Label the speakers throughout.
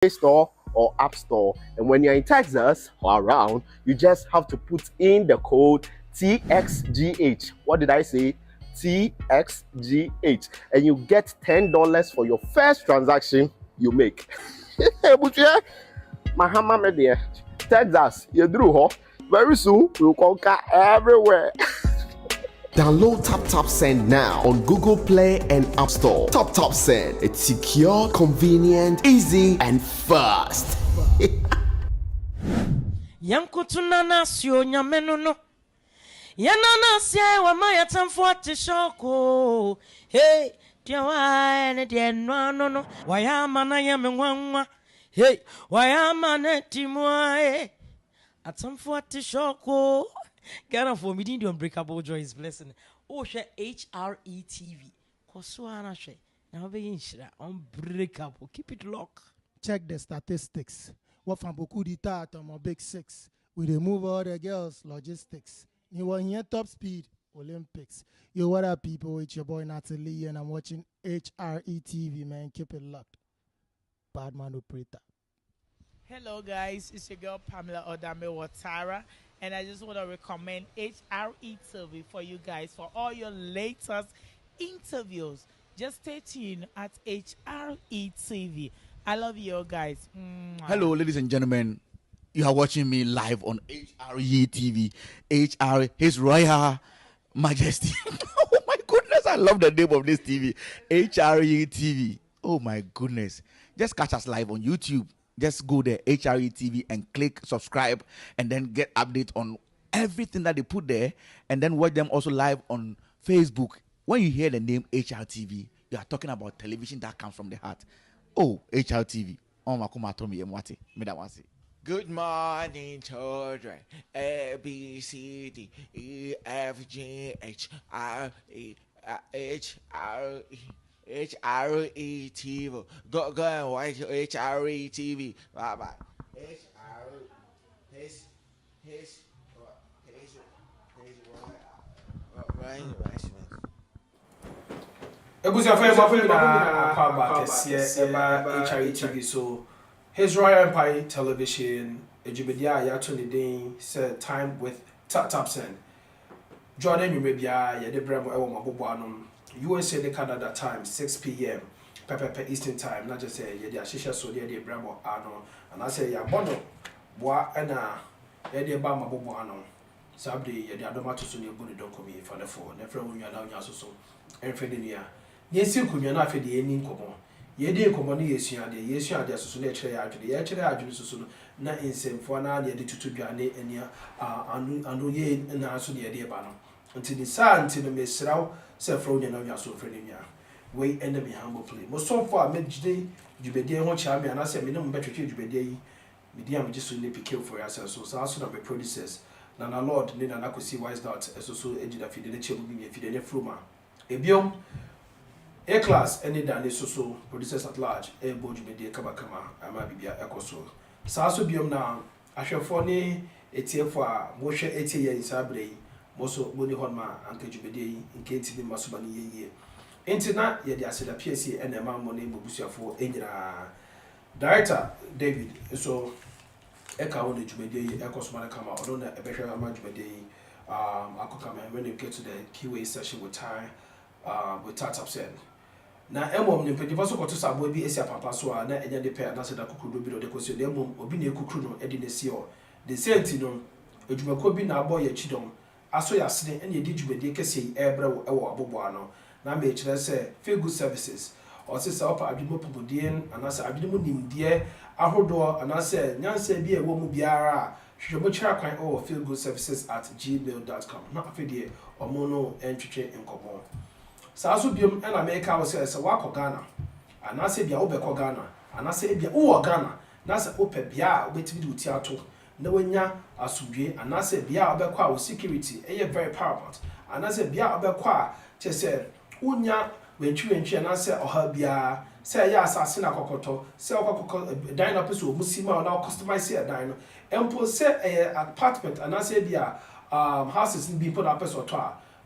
Speaker 1: Play Store or App Store. And when you're in Texas or around, you just have to put in the code TXGH. What did I say? TXGH. And you get $10 for your first transaction you make. Mahama Media, Texas, you drew ho. Very soon, we'll conquer everywhere.
Speaker 2: Download Tap Send now on Google Play and App Store. Tap Send. It's secure, convenient, easy, and fast.
Speaker 3: Yankutuna nasio nyamenono. Yanana sia wa maya tamfuate shoko. Hey, dia wa ne dia no. Wayama na yamenwanwa. Hey, wayama na timwa. Atamfuate shoko. Ghana for me the unbreakable joy is blessing. Oh, share HRETV. Kosuana she. Now be inshira unbreakable. Keep it locked.
Speaker 4: Check the statistics. What from beaucoup d'État on my big six. We remove all the girls logistics. You want here top speed Olympics. Yo, what up, people? It's your boy Natalie, and I'm watching HRETV, man. Keep it locked. Badman operator.
Speaker 5: Hello, guys. It's your girl Pamela Odame Watara, and I just want to recommend HRETV for you guys for all your latest interviews. Just stay tuned at HRETV. I love you guys. Mwah.
Speaker 6: Hello, ladies and gentlemen. You are watching me live on HRE TV. His Royal Majesty. Oh my goodness, I love the name of this TV. HRE TV. Oh my goodness. Just catch us live on YouTube. Just go there, HRE TV, and click subscribe, and then get update on everything that they put there, and then watch them also live on Facebook. When you hear the name HRTV, you are talking about television that comes from the heart. Oh, HRTV. Oh, makuma tomi yemwati. Me that one say. Good morning, children. A B C D E F G H R E HRE Go and watch HRE TV. Bye bye. His
Speaker 7: HRTV so His Royal Empire Television Ejubedia Yatuni Dane said time with Tap Send. Jordan Umebia Yede Bravo Ewa Mabuanum USA the Canada time 6 p.m. Pepe Eastern time not just say Yede Shisha so Yede Bravo Ano and I say Yabono Boa Ena Yede Bama Buano Sabdi Yede Adoma to Sunny Buni don't come for the phone never when you are now Yaso and Fredinia Yensi Kunyana Fedi Enin Komo Yede Komoni Yesia de Yesia de Susune Chere Susun na insem na de tutu dwane ania anu ye na so de de ba no nti ni sa nti no mesraw se fro nya na nya so fre ni nya we end me humble play mo so for me gide djubede ho cha me na se me ne mo betwetwe djubede yi me dia me giso ne pick for yourself so so na me producers na lord ne na kosi wise dot so ejida fide ne chebu bi me fide ne froma ebiom A class any than so producers at large a boju be de kama ama bibia ekoso so biom na ahwefo ne etiefo a mo hwe etie insabre yi mo so boni honma ankajubede yi nkenti bi maso bani yeye entina ye de aseda PSC na ma mo ne bobusuafo enyira director David so eka wo de jubede yi ekoso ma kama odo na ebehwe ama jubede yi akokama when you get to the QA session with Tap Send na emom ne pedifa so koto sabo bi esi apapa so a na enya de pe na se da kokuru bi do de kosi na emom obi na ekukuru no edi ne si o de senti no edwumako bi na abo ya chidom aso ya sene enya edi dwumade kese ebre wo abobo ano na me kire se feel good services o se sa opa adwumo pomodien anase adwumo nimdie ahodo anase nyansa bi ewo mu biara hwehwemo kira kwan o feel good services at gmail.com na afedie omo no entwetwe nkomo Sasu biom and America was a wako Ghana. And I said, Bia Obeko Ghana. And I said, Bia O Ghana. Nasa Ope Bia, wait to do theatre. No one ya, Asubie, and I said, Bia Obekwa with security, very paramount. And I said, Bia Obekwa, just said, Unya, when you and I said, or her Bia, say, ya Sassina Cocoto, say, dine up so Musima, now customize here, dine. And say a apartment, and I said, Bia, houses be put up as or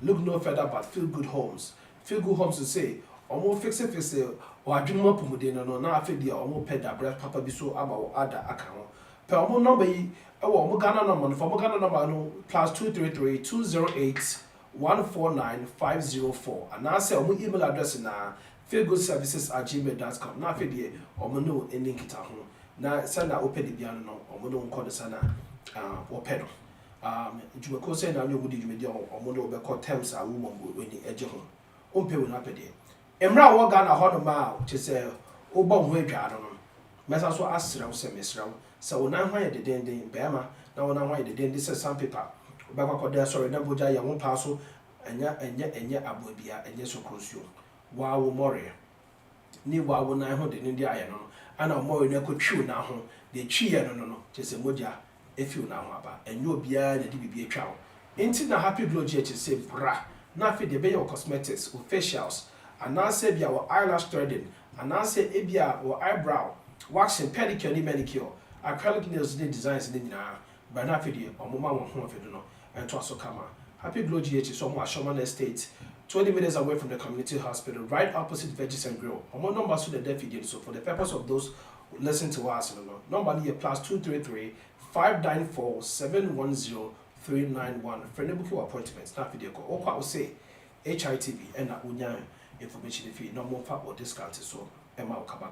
Speaker 7: look no further but feel good homes. Feel good homes to say, almost fix it, or I dream up with no na afi dia omo pɛ da breast papa bi so aba wo ada aka ho pɛ omo number yi ɛwɔ omo Ghana number no for omo Ghana number no +233 208 149504 and now say omo email address na feelgoodservices@gmail.com na afi dia omo no any kita ho na send na open the bia no omo no nko de sana open no jumako say na nyomu di jumedi omo no be call terms a wo mo oni eje ho ompe wo na pede emra wo Ghana ho no ma che say wo ba ho adwa no mesa so asrew se mesrew se wo nan hwan ye dedenden bema na wo nan hwan ye dedenden se sandpaper wo ba kwakode sorry na boja ye wo pa so enya abobia enya so krosio wa wo more ni wa wo nan ho de ne dia ye no ana mo no akotwiw na ho de twi ye no che se moja efiu na ho aba enyo obia na di bibia twa ho enti na happy glow che se bra na afi de be your cosmetics or facials anase bia wo eyelash threading anase ebia wo eyebrow waxing pedicure ni manicure acrylic nails ni designs ni nyina ba na afi de omoma wo ho afi do no ento aso kama happy glow GH so mo Ashoman Estate 20 minutes away from the community hospital, right opposite Veggies and Grill. Our number to the deaf so for the purpose of those who listen to us, number here +233 594 710 391. For any booking appointments, not video call. Or I will say HITV and that unya information if you no more fat or discount so Emma kaba.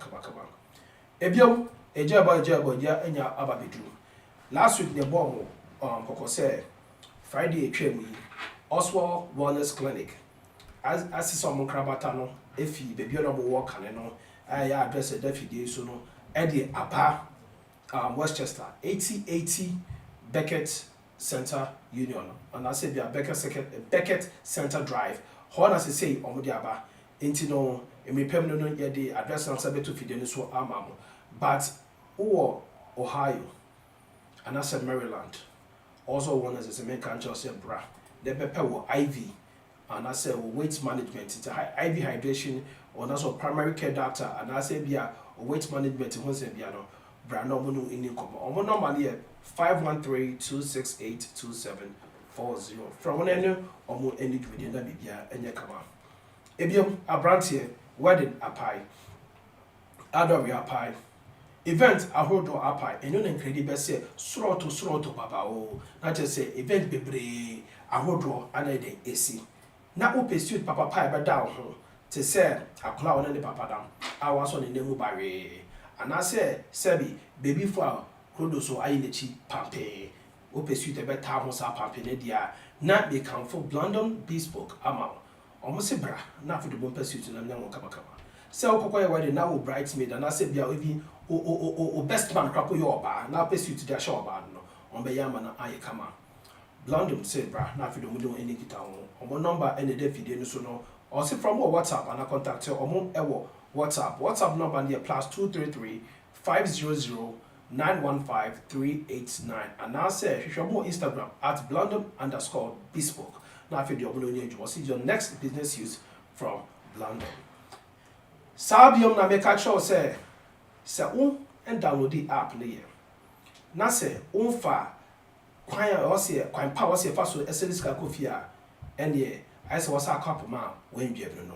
Speaker 7: Ebio, ejaba ya enya ababedu. Last week the bomb koko say Friday a Oswald Wellness Clinic. As some crabata no, if you baby no work and no, I address a deputy so no, Eddie Apa, Westchester, 8080 Beckett Center Union, and I said, Beckett Center Drive. How does it say, Omudiaba, Intino, and me permanent yet the address and subject to feed so amamo, but Ohio, and I said Maryland, also one as a main country, bra, the pepper IV. And I say weight management, it's a IV hydration, or also primary care doctor, and I say be a weight management in Honsebiano, brand no in income. Or number here 513-268-2740. From one end or more any within the Bibia and Yakama. Ebium, a brand here, wedding a pie, adore a pie. Event a hold or a pie, and you incredible say, sroto baba, not just say event bebre, a hold and a day AC. Na o pursuit papa pie ba down ho te say akla wona ne papa down I was on the name bare and I say sebi baby for krodo so ayi nechi pampe o pursuit e be ta ho sa pampe ne dia na be kan for London bespoke ama omo se bra na for the bon pursuit na nyan kama say o kokoye wedding na o bridesmaid and I say bia obi o best man krapo yo oba na pursuit dia show oba no on be yama na ayi kama London say bra na fi do mu do any kita ho omo number and the video no so no or say from WhatsApp and I contact you omo ewo WhatsApp number there +233 500 915 389 and now say you more Instagram @London_bespoke na fi do omo no you see your next business use from London Sabium na make sure say and download the app na here na say fa kwan power say fa so essence ka kofia and yeah I say what's a couple ma when you no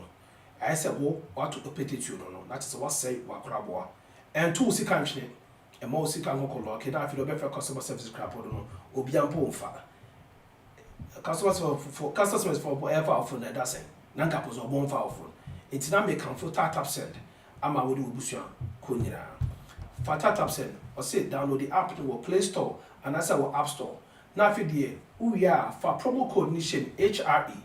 Speaker 7: I say wo what to petite you no that is what say wa kraboa and two si kan hwe e mo si kan ko lo ke da fi do be fa customer service crabo no obi ampo mfa customers for ever for na that say na nka pozo bo mfa ofo it na make am for tap send ama wo di obusua ko nyira for tap send or say download the app in the Play Store and that's our App Store. Now if you for promo code nation HRE,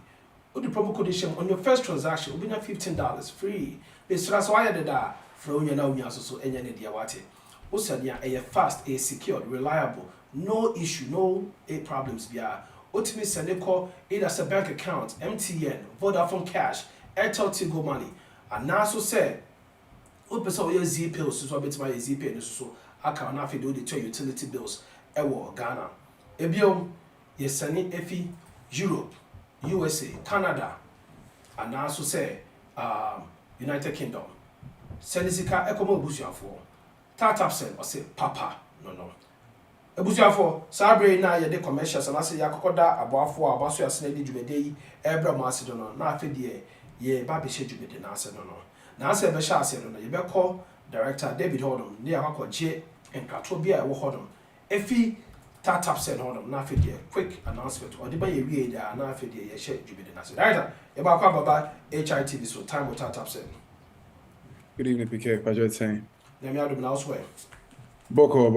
Speaker 7: with the promo code nation on your first transaction, will be $15 free. It's that's why I did that from you now so any idea what it. Osadia a fast, a secured, reliable, no issue, no problems via ultimate send a call either as a bank account, MTN, Vodafone Cash, Airtel Tigo Money, and now so said Open your Z pills so bit my Z pay so I can now do the utility bills ewo Ghana. Ebio yes sending efi Europe, USA, Canada, and now so say United Kingdom. Sendisika ekomo busuafo. Tap send or say papa no. Ebusuafo sabre na ye de commercials and say yakokoda aboafo abaso asene di dwumede yi ebra mo ase do no na afi de ye ba be hye dwumede na ase no. na asɛ bɛhyɛ ase no yɛbɛkɔ director David Hodom ne akɔgye nkratoɔ bi a ɛwɔ Hodom efi tap send Hodom na afei deɛ quick announcement ɔde ba yɛ wie deɛ na afei deɛ yɛhyɛ dwumadi na ase director yɛbaakɔ ababa HITV so time with tap send.
Speaker 8: Good evening, PK. Patrick saying.
Speaker 7: Nyame adom na wo
Speaker 8: Boko.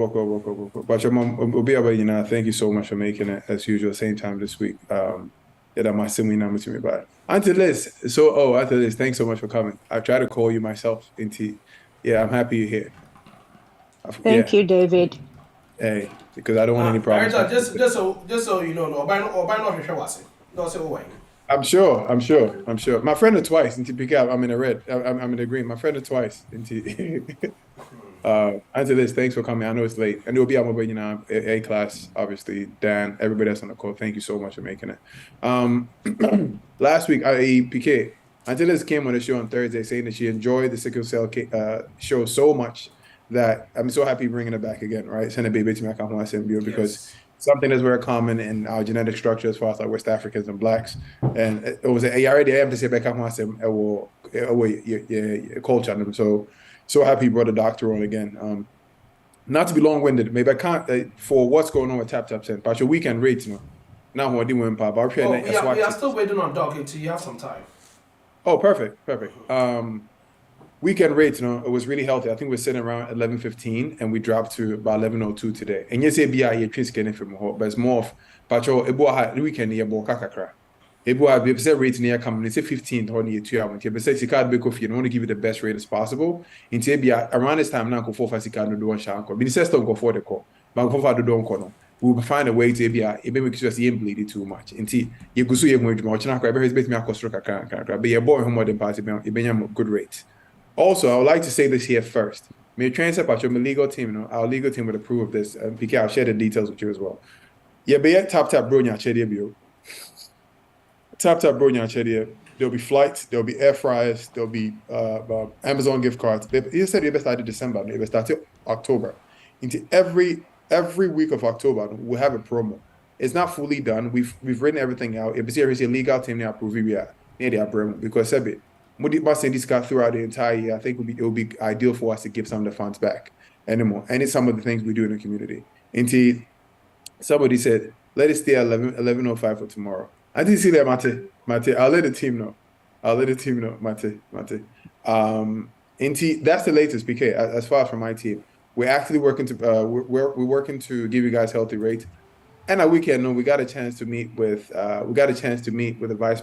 Speaker 8: Patrick, Obi, thank you so much for making it as usual, same time this week. Yeah, my similar number to me by. Until this, thanks so much for coming. I tried to call you myself into. Yeah, I'm happy you're here.
Speaker 9: Thank you, David.
Speaker 8: Hey, because I don't want any problems.
Speaker 7: Just so you know, no, no, say why.
Speaker 8: I'm sure. My friend is twice into pick up. I'm in the red. I'm in the green. My friend is twice into. Until this, thanks for coming. I know it's late, and it will be A class, obviously. Dan, everybody that's on the call, thank you so much for making it. Last week, PK, until this came on the show on Thursday, saying that she enjoyed the Sickle Cell show so much that I'm so happy bringing it back again, right? Send a baby to me, because something that's very common in our genetic structure as far as like West Africans and blacks. And it was already able to say back culture. So happy you brought the doctor on again. Not to be long-winded, maybe I can't for what's going on with Tap Send. But your weekend rates, now what do you want, Papa?
Speaker 7: We are still waiting on Doc until you have some time.
Speaker 8: Oh, perfect. Weekend rates, it was really healthy. I think we're sitting around 11:15, and we dropped to about 11:02 today. And yes, but it's more of the weekend kakakra. If rate near coming, it's 15 or near 2 hours. If it's card be coffee, and want to give it the best rate as possible. In around this time now, go for card do one shanko. But says don't go for the call. But go for the don't call. We will find a way to be maybe just bleed it too much. Until you go so you're going to watch now. Every bit me a cost but your boy home than party, you good rate. Also, I would like to say this here first. May transfer about your legal team, our legal team would approve of this. PK, I'll share the details with you as well. Yeah, but tap bro, Tap bro, there'll be flights, there'll be air fryers, there'll be Amazon gift cards. You said they started December, they started October. Into every week of October, we'll have a promo. It's not fully done. We've written everything out. If it's a legal team, they approve it near their promo because this got throughout the entire year. I think it will be ideal for us to give some of the funds back anymore. And it's some of the things we do in the community. Until somebody said, let it stay at 11:05 for tomorrow. I didn't see that, Mate. I'll let the team know. Mate. That's the latest, PK. As far as from my team, we're actually working to we're working to give you guys healthy rates. And a weekend, we got a chance to meet with the vice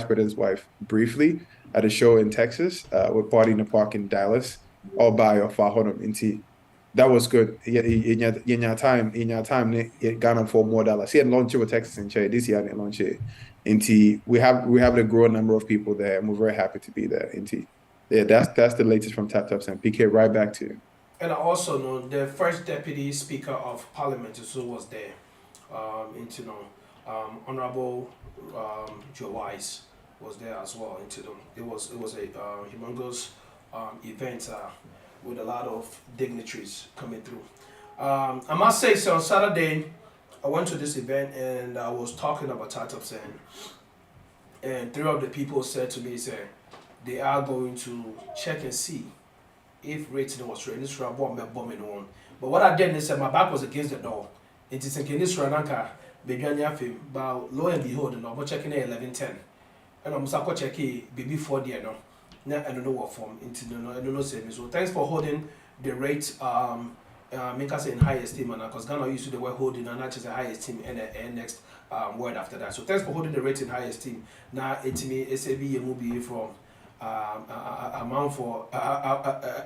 Speaker 8: president's wife briefly at a show in Texas. We're partying in the park in Dallas, all by or far home. That was good. In your time, Ghana for more dollars. He had launched with Texas and Che. This year didn't launch it. We have a growing number of people there, and we're very happy to be there. Yeah, that's the latest from Tap and PK. Right back to you.
Speaker 7: And I also know the first deputy speaker of parliament also was there. Honorable Joe Wise was there as well. It was a humongous event with a lot of dignitaries coming through. I must say, so on Saturday, I went to this event and I was talking about startups, and three of the people said to me, they are going to check and see if rating was right. This bombing on. But what I did is my back was against the door. It is in this Ranaka, but lo and behold, and I'm checking at 11:10. And I'm checking before the I don't know what form I don't know. So thanks for holding the rate. Make us in high esteem, and because Ghana used to the word holding, and not just a high esteem and next word after that. So thanks for holding the rate in high esteem. Now it's me SAB movie from amount for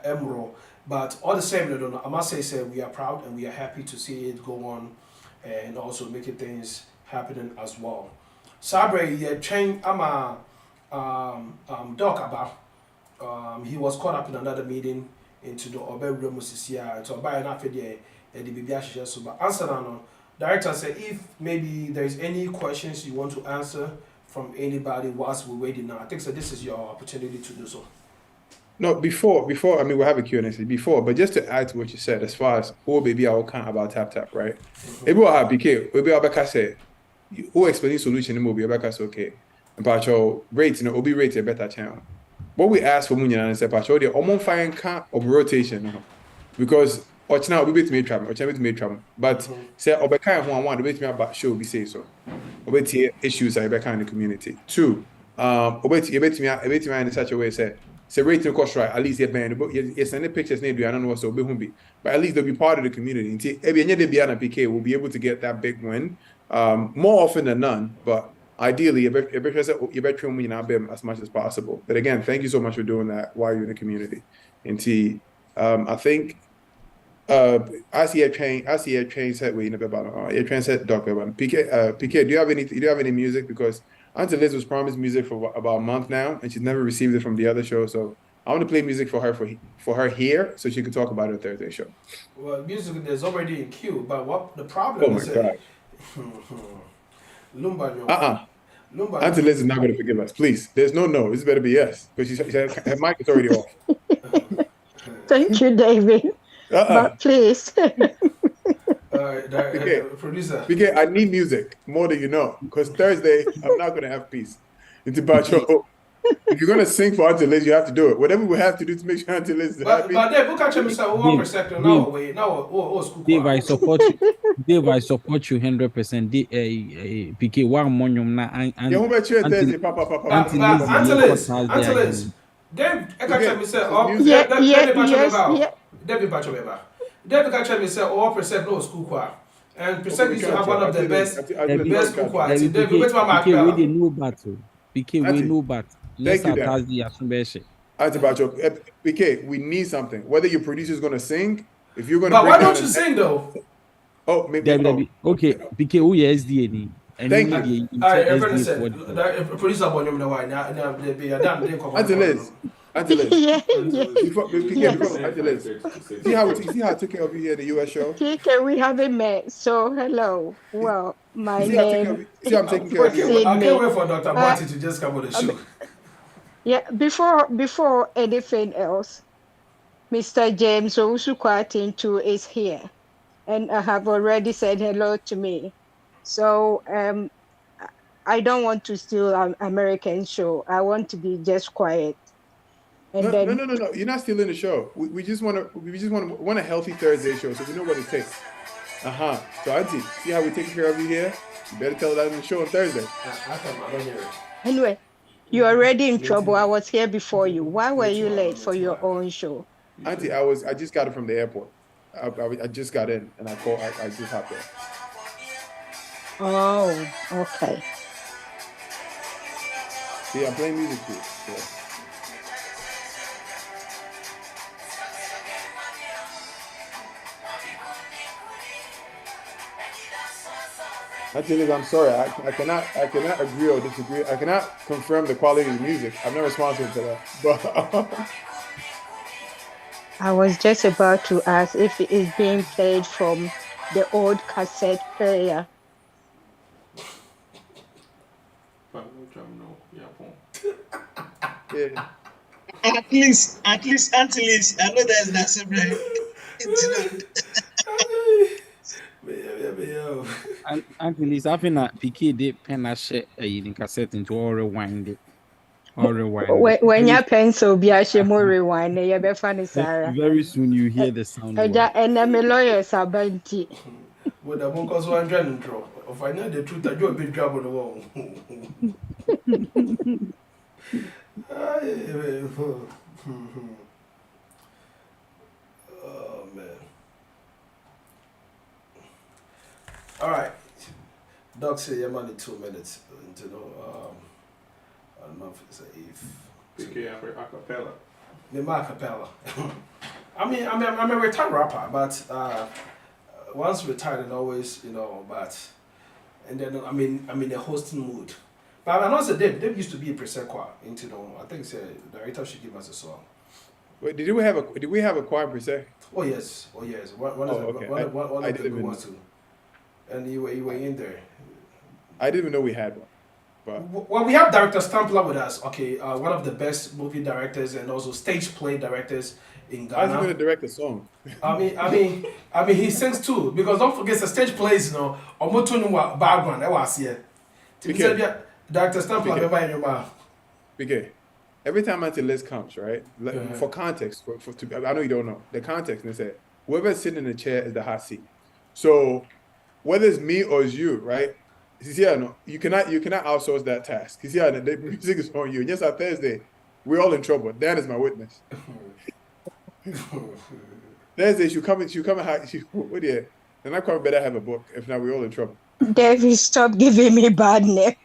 Speaker 7: Emerald, but all the same, I must say we are proud and we are happy to see it go on, and also making things happening as well. Sabre, train I'm Doc about. He was caught up in another meeting into the Obe Remusisia to buy an affidavit at the BBI. So, but answer now. Director said if maybe there's any questions you want to answer from anybody whilst we're waiting now, I think so. This is your opportunity to do so.
Speaker 8: No, before I mean we'll have a Q&A before, but just to add to what you said, as far as who baby I will count about tap right? If we have BK, we be Abeka say who explaining solution in movie Abeka say okay. But your rates, will be rated a better channel. what we ask for Munya and Sepacho, the Omon fine can of rotation, because now we bit me travel, but say Obeka one the bit me about show be say so. Obeti issues are Obeka in the community. Two, Obeti me in such a way say rating cost right, at least you send the pictures maybe I don't know what's so be, but at least they'll be part of the community. PK will be able to get that big win more often than none, but ideally, you better as much as possible. But again, thank you so much for doing that while you're in the community. And I think I see a train set where you never about a train set Dr. PK, do you have any music? Because Auntie Liz was promised music for about a month now, and she's never received it from the other show. So I want to play music for her here, so she can talk about it on Thursday show.
Speaker 7: Well, music is already in queue, but what the problem is?
Speaker 8: God.
Speaker 7: Lumba.
Speaker 8: Auntie Liz is not going to forgive us. Please, there's no. This better be yes, because she said her mic is already off.
Speaker 9: Thank you, David. But please.
Speaker 7: Producer.
Speaker 8: PK, I need music more than you know, because Thursday I'm not going to have peace. It's about your. If you're going to sing for Auntie Liz, you have to do it. Whatever we have to do to make sure Auntie Liz is happy.
Speaker 7: But Dave, look at you, Mr. 1% now. Wait, now, school.
Speaker 10: Dave, I support you. Dave, I support you 100%. PK, one money na and.
Speaker 8: Yeah, who bet you Thursday, Papa.
Speaker 7: Auntie Liz. Dave, I got you, Mr. David Bachobeba. David got you, Mr. 1% no school choir. And percent is to have one of the best school choirs. David, wait for my
Speaker 10: PK, we know battle. PK, we know battle.
Speaker 8: Thank you, PK, we need something. Whether your producer is going to sing, if you're going to.
Speaker 7: But why don't you sing though?
Speaker 8: Oh, maybe.
Speaker 10: Okay, PK, who is SDA?
Speaker 8: Thank you.
Speaker 7: Everyone said, producer, I'm going to why now.
Speaker 8: Auntie Liz. Before Auntie Liz. See how I took care of you here at the US show?
Speaker 9: PK, we haven't met, so hello. Well, my name.
Speaker 8: See, I'm taking care of you.
Speaker 7: I can't wait for Dr. Marty to just come on the show.
Speaker 9: Yeah, before anything else, Mr. James Owusu-Kwarteng is here, and I have already said hello to me. So I don't want to steal an American show. I want to be just quiet. And
Speaker 8: no. You're not stealing the show. We just want a healthy Thursday show, so we know what it takes. So Auntie, see how we taking care of you here? You better tell that in the show on Thursday.
Speaker 7: I don't hear it.
Speaker 9: Anyway. You're already in trouble. I was here before you. Why were you late for your own show?
Speaker 8: Auntie, I just got it from the airport. I just got in and I just hopped in.
Speaker 9: Oh, okay.
Speaker 8: See, I'm playing music too. So. Actually, I'm sorry. I cannot agree or disagree. I cannot confirm the quality of the music. I'm not responsible for that. But
Speaker 9: I was just about to ask if it is being played from the old cassette player.
Speaker 8: Yeah.
Speaker 11: At least, Auntie Liz, I know there's that separate.
Speaker 10: Auntie Liz, I think that PK did pen a share in cassette into all rewind it.
Speaker 9: When your pencil be a more rewind, you be funny, Sarah.
Speaker 10: Very soon you hear the sound.
Speaker 9: And I'm a lawyer, Sabanti.
Speaker 7: But the one cause 100 intro. If I know the truth, I do a big job on the wall. Oh man. All right. Doc say you're only 2 minutes into the I don't know if it's a acapella. The acapella. I'm a retired rapper, but once retired and always, and then I'm in a hosting mood. But I know that Dave used to be a presenter into I think the director should give us a song.
Speaker 8: Wait, did we have a choir per se?
Speaker 7: Oh yes. One of the good ones too. And you were in there.
Speaker 8: I didn't even know we had one. But
Speaker 7: well, we have director Stampler with us. Okay, one of the best movie directors and also stage play directors in Ghana.
Speaker 8: How's he going to direct a song?
Speaker 7: I mean, he sings too, because don't forget the stage plays. Omotunu background. That was here. Director Stampler, remember in your mouth.
Speaker 8: PK, every time Antilles comes, right? For context, I know you don't know the context. They say whoever's sitting in the chair is the hot seat. So whether it's me or it's you, right? Yeah, no, you cannot outsource that task. Yeah, the music is on you. Yes, on Thursday, we're all in trouble. Dan is my witness. Thursday, you come and what yeah? Then I probably better have a book. If not, we're all in trouble.
Speaker 9: David, stop giving me bad name.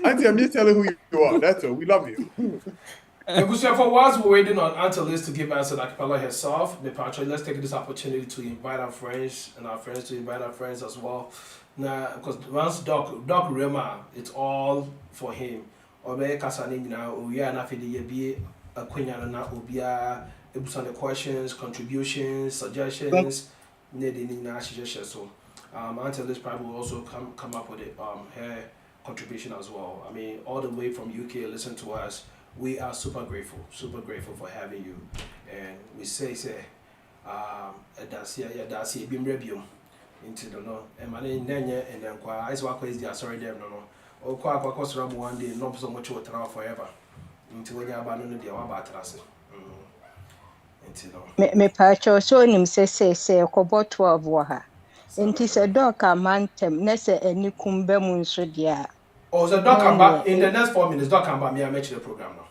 Speaker 8: Auntie, I'm just telling who you are. That's all. We love you.
Speaker 7: For whilst we're waiting on Antelis to give us an acapella herself, let's take this opportunity to invite our friends and our friends to invite our friends as well. Now, because once Doc Rema, it's all for him. Obe kasani na oya na fidi yebi akwenya na obia ebusa the questions, contributions, suggestions. So Antelis probably will also come up with it, her contribution as well. I mean, all the way from UK, listen to us. We are super grateful for having you, and we say that's been review into the no and my name and then I is the sorry them no or quite one day not so much forever until we get abandoned the about us.
Speaker 9: Me pacho so nim say okobo 12 wo ha. Enti se dog amantem na se ani kumba mu nso dia.
Speaker 7: Oh, so Doc come back in the next 4 minutes. Doc come back. Me, I make the program now.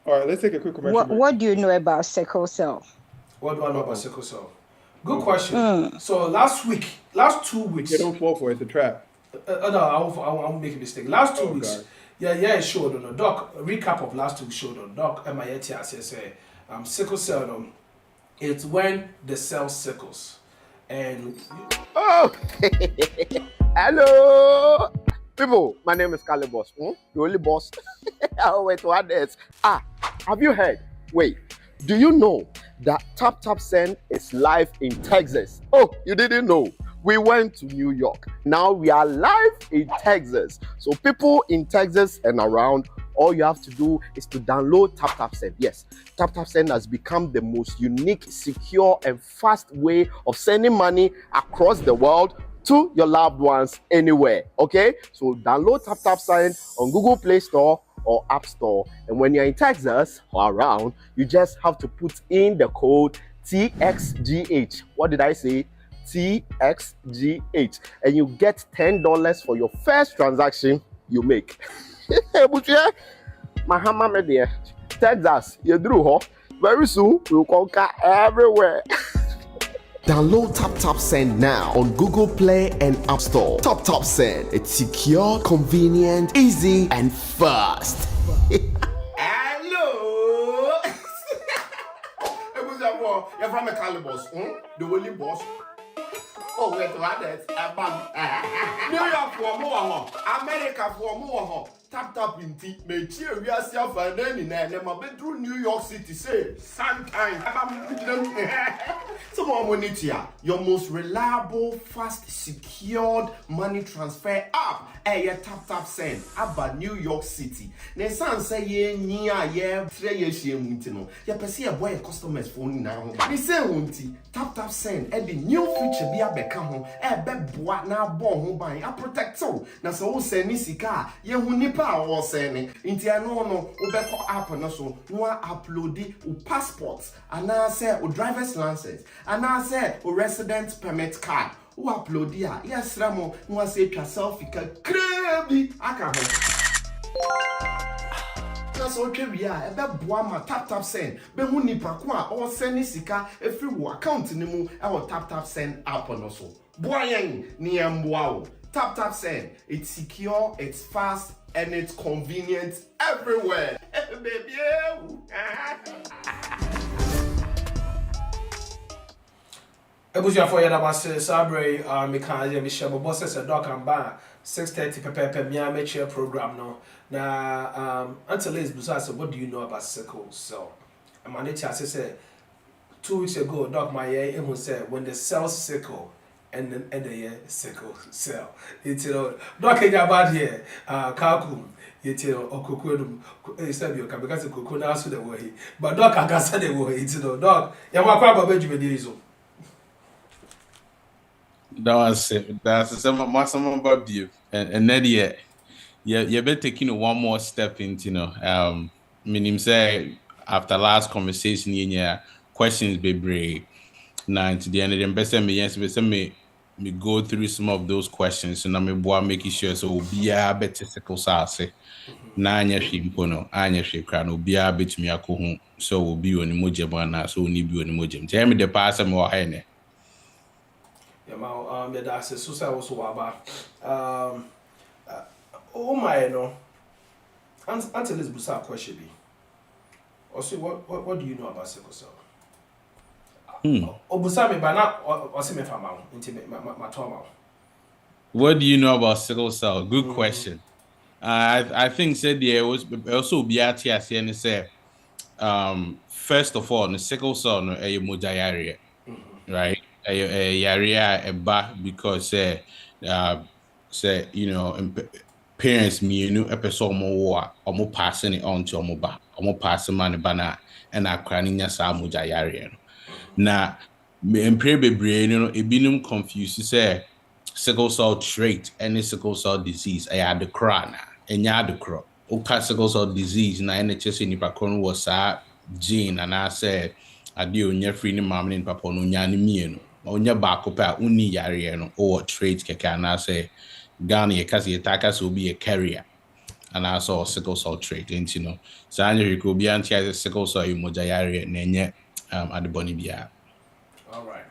Speaker 8: All right, let's take a quick commercial break.
Speaker 9: What do you know about sickle cell?
Speaker 7: What do I know about sickle cell? Good question. So last 2 weeks.
Speaker 8: You don't fall for it. It's a trap.
Speaker 7: No, I won't make a mistake. Last 2 weeks.
Speaker 8: God.
Speaker 7: Yeah, it showed on Doc. Recap of last week showed on Doc. MIATS sickle cell. It's when the cell sickles, and
Speaker 1: Oh, hello, people. My name is Calibos. The only boss. Oh, wait, what else? Have you heard? Wait, do you know that Tap Send is live in Texas? Oh, you didn't know? We went to New York. Now we are live in Texas. So people in Texas and around, all you have to do is to download Tap Send. Yes, Tap Send has become the most unique, secure, and fast way of sending money across the world to your loved ones anywhere. Okay, so download Tap Send on Google Play Store or App Store. And when you're in Texas or around, you just have to put in the code TXGH. What did I say? TXGH. And you get $10 for your first transaction you make. Mahama media, Texas, you drew very soon we'll conquer everywhere.
Speaker 2: Download Tap Send now on Google Play and App Store. Tap Send. It's secure, convenient, easy, and fast.
Speaker 1: Hello. You're from a Calibos, the only boss. Oh, wait, what is New York for more, America for more. Tap in tea, may cheer yourself and then and my bedroom New York City say sometime. Someone will need your most reliable, fast, secured money transfer app. Tap Send about New York City. Ne san say ye near 3 years ye muntino. Ya pesi a boy customers phone now. Ni say hunti Tap Send the new feature be a beka ho be boa na bon ho ban a protect so. Na so send ni sika ye hu nipa or sending into a no app and so no upload o passports and I say o driver's license and I say o resident permit card o upload here yes ramo no say twa selfie ka krebi aka ho na so twa wi a be boa ma Tap Send be hu nipa ko a o send sika every wo account ni mu e o Tap Send app no so boa yen ni amboa o Tap Send. It's secure, it's fast, and it's convenient everywhere. Baby.
Speaker 7: Ebusia for yada base sabre meka ya Michelle bo boss a doc and bar 6:30 pepe me make share program no na until is busa say what do you know about sickle cell? Amaneti say 2 weeks ago doc my ear who said when the cells sickle and the sickle cell. It's doc ya bad here kakum yeti okokudum esabio ka because kokuna aso the way but doc agasa the way it's doc ya wakwa baba djumedi so.
Speaker 10: That's it. That's some of my baby and that yet.
Speaker 12: you're better taking one more step into, meaning say after last conversation, yeah, questions be brave. Now, into the end of the best me, yes, me go through some of those questions, and I'm making sure so be a better sickle say. Na anya hwe mpo no anya hwe kra no bia betumi akohu so obi oni mogye bana so oni bi oni mogye ntia me de pa asem wo ha ne.
Speaker 7: Yeah, my that's a social also about oh my no. Answer this bizarre question be. Also, what do you know about sickle cell? Obusa me bana ose me fama nti ma toma.
Speaker 12: What do you know about sickle cell? Good question. I think said there was also be at here saying say first of all the sickle cell no e mogya right? A area a back because say parents me episode more or passing it on to omo passing man bana and akra nya sa mogya yare no. Na me mpre bebre no ebinum confuse say sickle cell trait and sickle cell disease aya de kra na enya de kro o sickle cell disease na ene chese nipa kron was sa gene and I said ade onya free ni mam ni papa no nya ni mienu onya ba ko pa uni yare no o trait keka na say Ghana ye kasi yetaka so be a carrier and I saw sickle cell trait and so anya ko bi anti as sickle cell moja yare na enye adeboni bia.
Speaker 7: All right.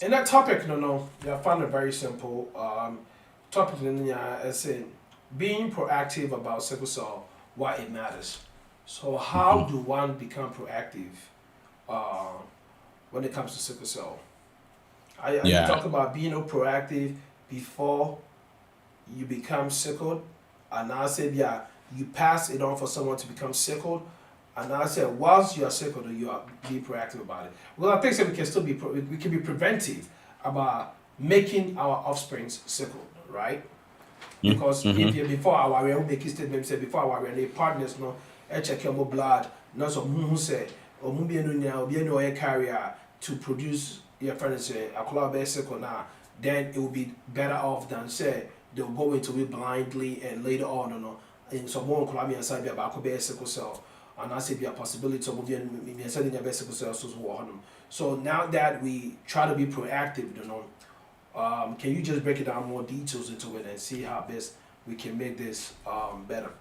Speaker 7: In that topic, I found it very simple. Topic is saying being proactive about sickle cell, why it matters. So, how do one become proactive when it comes to sickle cell? Are you talking about being proactive before you become sickled? And I said, yeah, you pass it on for someone to become sickled. And I said, whilst you are sickled, you are being proactive about it. Well, I think so we can still we can be preventive about making our offsprings sickled, right? Because if you before our we make statement say before our partners no, check your blood, not so who say or be no carrier to produce your friend say a club sickle now, then it will be better off than say they'll go into it blindly and later on in some more club inside about sickle cell. And I say be a possibility of moving sending a sickle cell so now that we try to be proactive, can you just break it down more details into it and see how best we can make this better?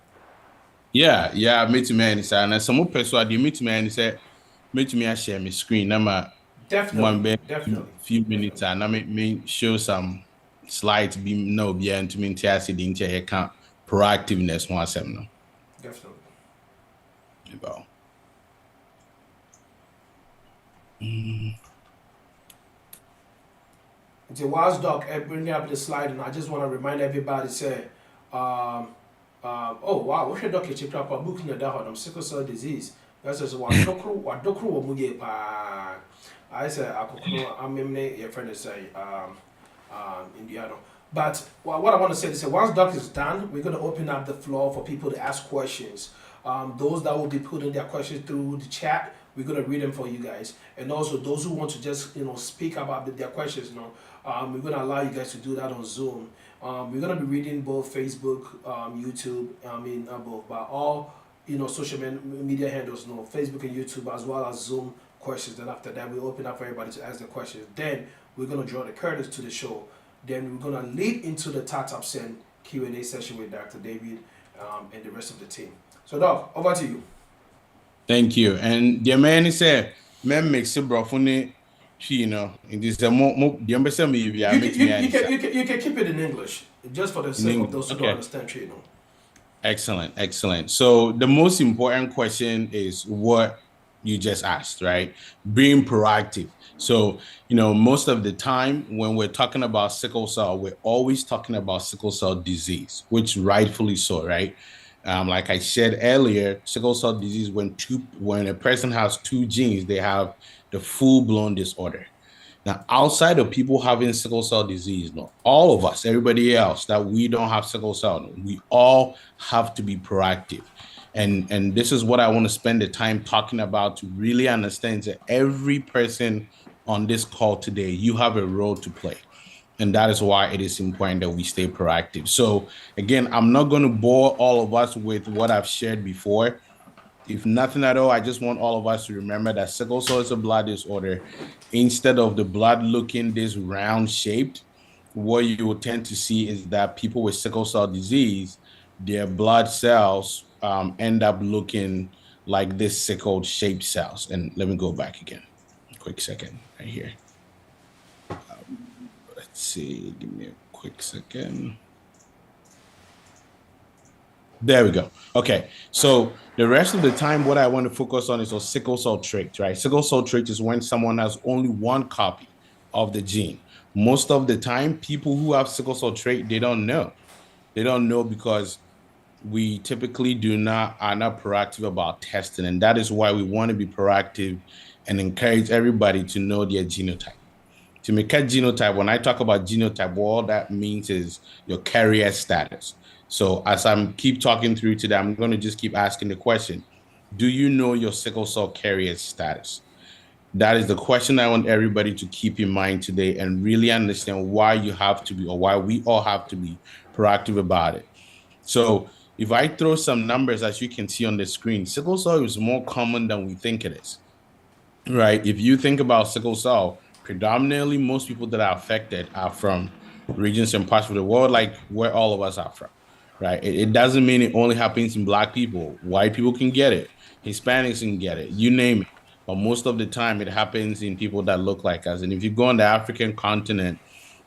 Speaker 12: Yeah, meet me and say and some person you meet me and say meet me share my screen number
Speaker 7: Definitely.
Speaker 12: Few minutes and I me show some slides be no be and to me tell the entire account proactiveness one seminal.
Speaker 7: Definitely.
Speaker 12: About.
Speaker 7: It's a wise doc bringing up the slide, and I just want to remind everybody say, oh wow, what's your doc check up a book in the down sickle cell disease? That's just what dokru muye pa. I say I'm your friend say Indiana. But what I want to say is that once doc is done, we're going to open up the floor for people to ask questions. Those that will be putting their questions through the chat, we're going to read them for you guys. And also those who want to just speak about their questions, we're going to allow you guys to do that on Zoom. We're going to be reading both Facebook, YouTube, both, but all social media handles, Facebook and YouTube, as well as Zoom questions. Then after that, we open up for everybody to ask the questions. Then we're going to draw the curtains to the show. Then we're going to lead into the Top Send Q&A session with Dr. David and the rest of the team. So, Doc, over to you.
Speaker 12: Thank you. And the man said, "Men makes it brofuni, in this the more the embassy me
Speaker 7: you can keep it in English just for the sake of those who don't understand you.
Speaker 12: Excellent. So the most important question is what you just asked, right? Being proactive. So, most of the time when we're talking about sickle cell, we're always talking about sickle cell disease, which rightfully so, right? Like I said earlier, sickle cell disease, when a person has two genes, they have the full-blown disorder. Now, outside of people having sickle cell disease, all of us, everybody else that we don't have sickle cell, we all have to be proactive. And this is what I want to spend the time talking about to really understand that every person on this call today, you have a role to play. And that is why it is important that we stay proactive. So again, I'm not going to bore all of us with what I've shared before. If nothing at all, I just want all of us to remember that sickle cell is a blood disorder. Instead of the blood looking this round shaped, what you will tend to see is that people with sickle cell disease, their blood cells end up looking like this sickle shaped cells. And let me go back again. Quick second, right here. Let's see. Give me a quick second. There we go. Okay. So the rest of the time, what I want to focus on is on sickle cell trait, right? Sickle cell trait is when someone has only one copy of the gene. Most of the time, people who have sickle cell trait, they don't know. They don't know because we typically are not proactive about testing. And that is why we want to be proactive and encourage everybody to know their genotype. To make a genotype, when I talk about genotype, all that means is your carrier status. So as I'm keep talking through today, I'm going to just keep asking the question, do you know your sickle cell carrier status? That is the question I want everybody to keep in mind today and really understand why you have to be, or why we all have to be proactive about it. So if I throw some numbers, as you can see on the screen, sickle cell is more common than we think it is, right? If you think about sickle cell, predominantly most people that are affected are from regions and parts of the world, like where all of us are from, right? It doesn't mean it only happens in Black people. White people can get it, Hispanics can get it, you name it. But most of the time, it happens in people that look like us. And if you go on the African continent,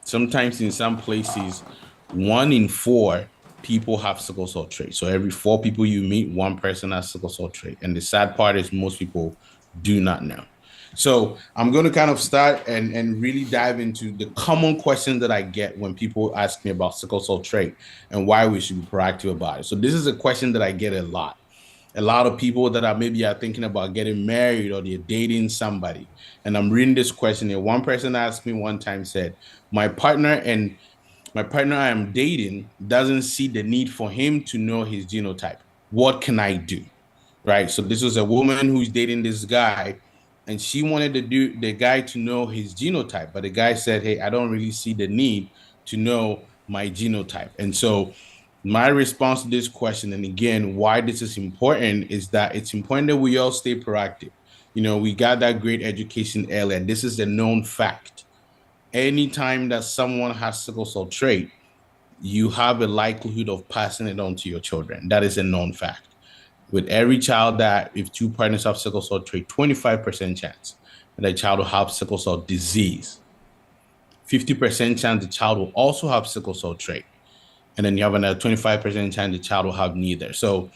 Speaker 12: sometimes in some places, 1 in 4 people have sickle cell trait. So every 4 people you meet, 1 person has sickle cell trait. And the sad part is most people do not know. So I'm going to kind of start and really dive into the common questions that I get when people ask me about sickle cell trait and why we should be proactive about it. So this is a question that I get a lot. A lot of people that are thinking about getting married or they're dating somebody. And I'm reading this question here. One person asked me one time, said, my partner I am dating doesn't see the need for him to know his genotype. What can I do? Right. So this was a woman who's dating this guy, and she wanted the guy to know his genotype, but the guy said, hey, I don't really see the need to know my genotype. And so my response to this question, and again, why this is important, is that it's important that we all stay proactive. We got that great education earlier. This is a known fact. Anytime that someone has sickle cell trait, you have a likelihood of passing it on to your children. That is a known fact. With every child, that if 2 partners have sickle cell trait, 25% chance that a child will have sickle cell disease. 50% chance the child will also have sickle cell trait. And then you have another 25% chance the child will have neither. So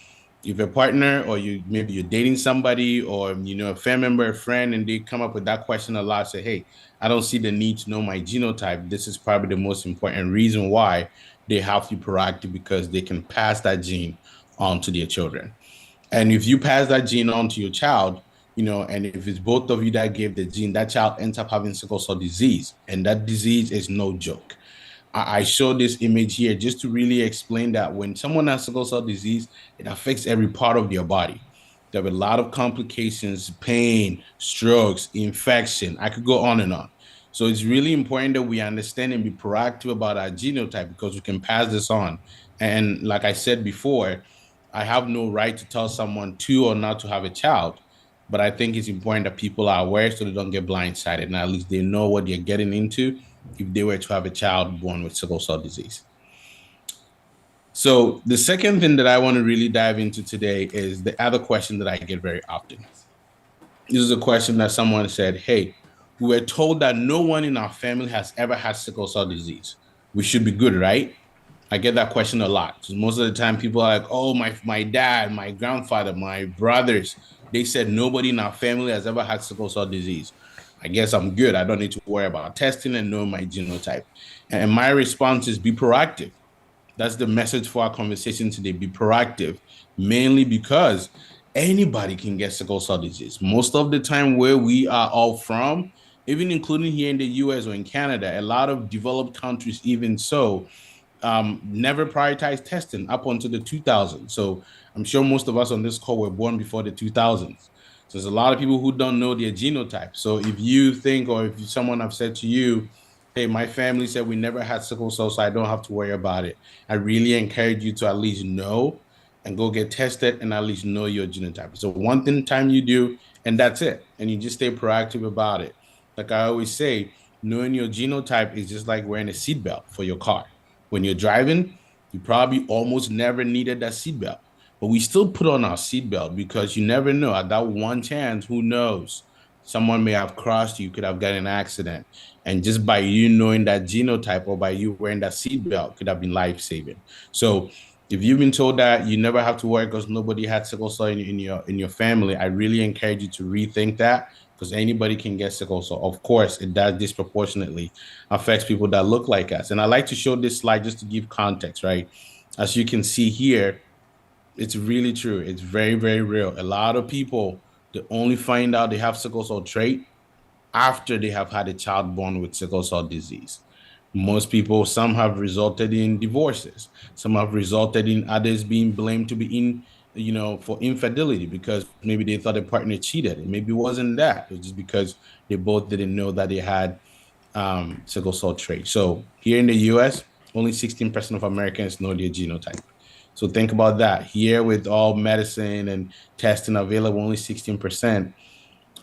Speaker 12: if a partner, or maybe you're dating somebody, or a family member, a friend, and they come up with that question a lot, say, hey, I don't see the need to know my genotype. This is probably the most important reason why they have to be proactive, because they can pass that gene on to their children. And if you pass that gene on to your child, and if it's both of you that gave the gene, that child ends up having sickle cell disease. And that disease is no joke. I show this image here just to really explain that when someone has sickle cell disease, it affects every part of their body. There are a lot of complications, pain, strokes, infection. I could go on and on. So it's really important that we understand and be proactive about our genotype, because we can pass this on. And like I said before, I have no right to tell someone to or not to have a child, but I think it's important that people are aware so they don't get blindsided, and at least they know what they're getting into if they were to have a child born with sickle cell disease. So the second thing that I want to really dive into today is the other question that I get very often. This is a question that someone said, hey, we were told that no one in our family has ever had sickle cell disease. We should be good, right? I get that question a lot. So most of the time people are like, oh, my dad, my grandfather, my brothers, they said nobody in our family has ever had sickle cell disease. I guess I'm good. I don't need to worry about testing and knowing my genotype. And my response is be proactive. That's the message for our conversation today. Be proactive, mainly because anybody can get sickle cell disease. Most of the time where we are all from, even including here in the US or in Canada, a lot of developed countries, even so, never prioritized testing up until the 2000s. So I'm sure most of us on this call were born before the 2000s. So there's a lot of people who don't know their genotype. So if you think, or if someone have said to you, hey, my family said we never had sickle cell, so I don't have to worry about it. I really encourage you to at least know and go get tested and at least know your genotype. So one thing time you do, and that's it. And you just stay proactive about it. Like I always say, knowing your genotype is just like wearing a seatbelt for your car. When you're driving, you probably almost never needed that seatbelt, but we still put on our seatbelt because you never know. At that one chance, who knows? Someone may have crossed you, could have gotten an accident. And just by you knowing that genotype or by you wearing that seatbelt could have been life saving. So if you've been told that you never have to worry because nobody had sickle cell in your family, I really encourage you to rethink that because anybody can get sickle cell. Of course, it does disproportionately affects people that look like us. And I like to show this slide just to give context, right? As you can see here, it's really true. It's very, very real. A lot of people, they only find out they have sickle cell trait after they have had a child born with sickle cell disease. Most people, some have resulted in divorces. Some have resulted in others being blamed to be for infidelity because maybe they thought a partner cheated. And maybe it wasn't that. It was just because they both didn't know that they had sickle cell trait. So here in the US, only 16% of Americans know their genotype. So think about that. Here with all medicine and testing available, only 16%.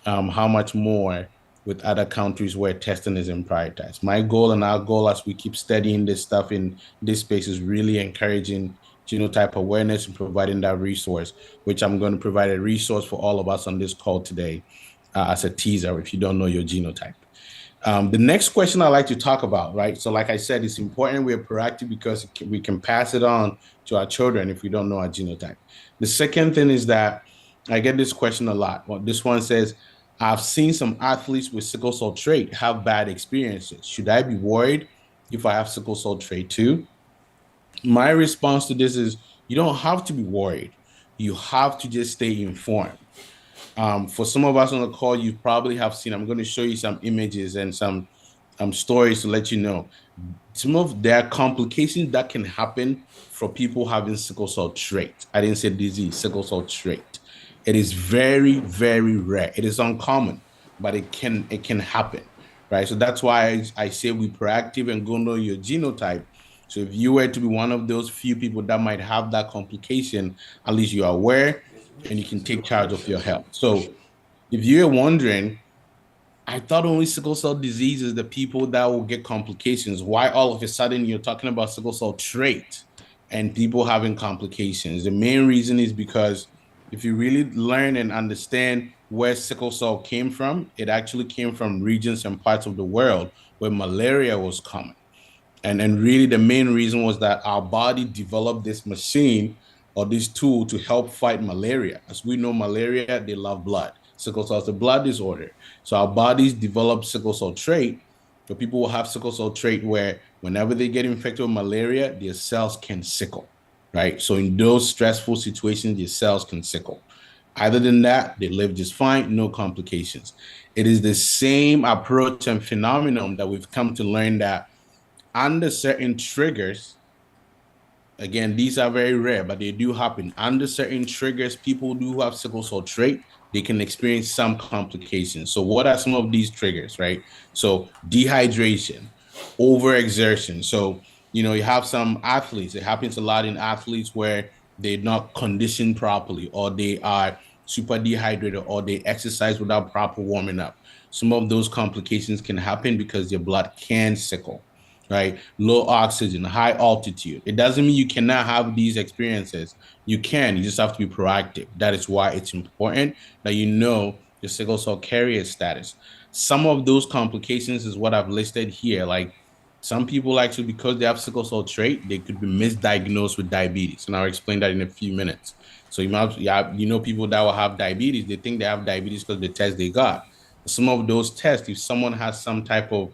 Speaker 12: How much more with other countries where testing isn't prioritized? My goal and our goal as we keep studying this stuff in this space is really encouraging genotype awareness and providing that resource, which I'm going to provide a resource for all of us on this call today as a teaser if you don't know your genotype. The next question I like to talk about, right? So, like I said, it's important we're proactive because we can pass it on to our children if we don't know our genotype. The second thing is that I get this question a lot. Well, this one says, I've seen some athletes with sickle cell trait have bad experiences. Should I be worried if I have sickle cell trait too? My response to this is you don't have to be worried. You have to just stay informed. For some of us on the call, you probably have seen, I'm going to show you some images and some stories to let you know. Some of there are complications that can happen for people having sickle cell trait. I didn't say disease, sickle cell trait. It is very, very rare. It is uncommon, but it can happen, right? So that's why I say we proactive and go know your genotype. So if you were to be one of those few people that might have that complication, at least you are aware and you can take charge of your health. So if you're wondering, I thought only sickle cell disease is the people that will get complications. Why all of a sudden you're talking about sickle cell trait and people having complications? The main reason is because if you really learn and understand where sickle cell came from, it actually came from regions and parts of the world where malaria was common. And really the main reason was that our body developed this machine or this tool to help fight malaria. As we know, malaria, they love blood. Sickle cell is a blood disorder. So our bodies develop sickle cell trait. So people will have sickle cell trait where whenever they get infected with malaria, their cells can sickle, right? So in those stressful situations, their cells can sickle. Other than that, they live just fine, no complications. It is the same approach and phenomenon that we've come to learn that under certain triggers, again, these are very rare, but they do happen. Under certain triggers, people do have sickle cell trait, they can experience some complications. So, what are some of these triggers, right? So, dehydration, overexertion. So, you have some athletes, it happens a lot in athletes where they're not conditioned properly, or they are super dehydrated, or they exercise without proper warming up. Some of those complications can happen because your blood can sickle, right? Low oxygen, high altitude. It doesn't mean you cannot have these experiences. You can, you just have to be proactive. That is why it's important that you know your sickle cell carrier status. Some of those complications is what I've listed here. Like some people actually, because they have sickle cell trait, they could be misdiagnosed with diabetes. And I'll explain that in a few minutes. So people that will have diabetes, they think they have diabetes because the test they got. Some of those tests, if someone has some type of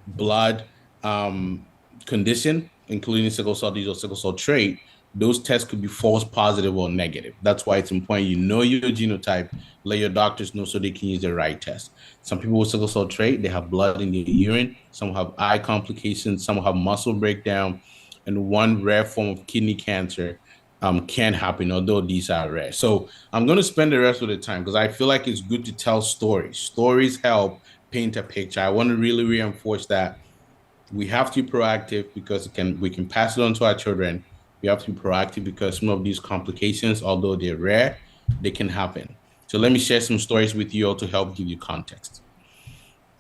Speaker 12: blood um, condition, including sickle cell disease or sickle cell trait, those tests could be false positive or negative. That's why it's important you know your genotype, let your doctors know so they can use the right test. Some people with sickle cell trait, they have blood in their urine. Some have eye complications. Some have muscle breakdown. And one rare form of kidney cancer can happen, although these are rare. So I'm going to spend the rest of the time because I feel like it's good to tell stories. Stories help paint a picture. I want to really reinforce that We have to be proactive because we can pass it on to our children. We have to be proactive because some of these complications, although they're rare, they can happen. So let me share some stories with you all to help give you context.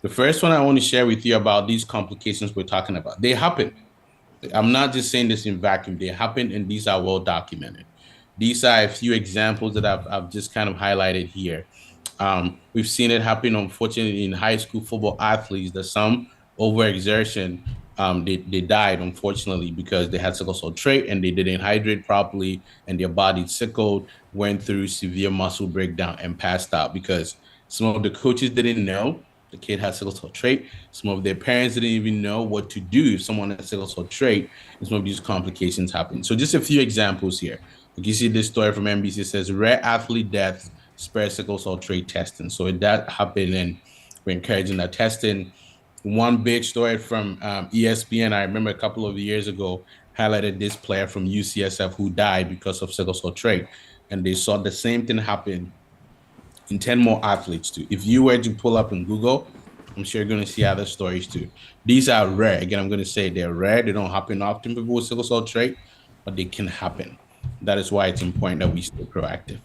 Speaker 12: The first one I want to share with you about these complications we're talking about. They happen. I'm not just saying this in vacuum. They happen and these are well documented. These are a few examples that I've just kind of highlighted here. We've seen it happen, unfortunately, in high school football athletes that some overexertion, they died, unfortunately, because they had sickle cell trait and they didn't hydrate properly and their body sickled, went through severe muscle breakdown and passed out because some of the coaches didn't know the kid had sickle cell trait. Some of their parents didn't even know what to do if someone had sickle cell trait, and some of these complications happen. So just a few examples here. Like you see this story from NBC says rare athlete deaths spare sickle cell trait testing. So that happened, and we're encouraging that testing. One big story from ESPN, I remember a couple of years ago, highlighted this player from UCSF who died because of sickle cell trait. And they saw the same thing happen in 10 more athletes too. If you were to pull up in Google, I'm sure you're going to see other stories too. These are rare. Again, I'm going to say they're rare. They don't happen often, people with sickle cell trait, but they can happen. That is why it's important that we stay proactive.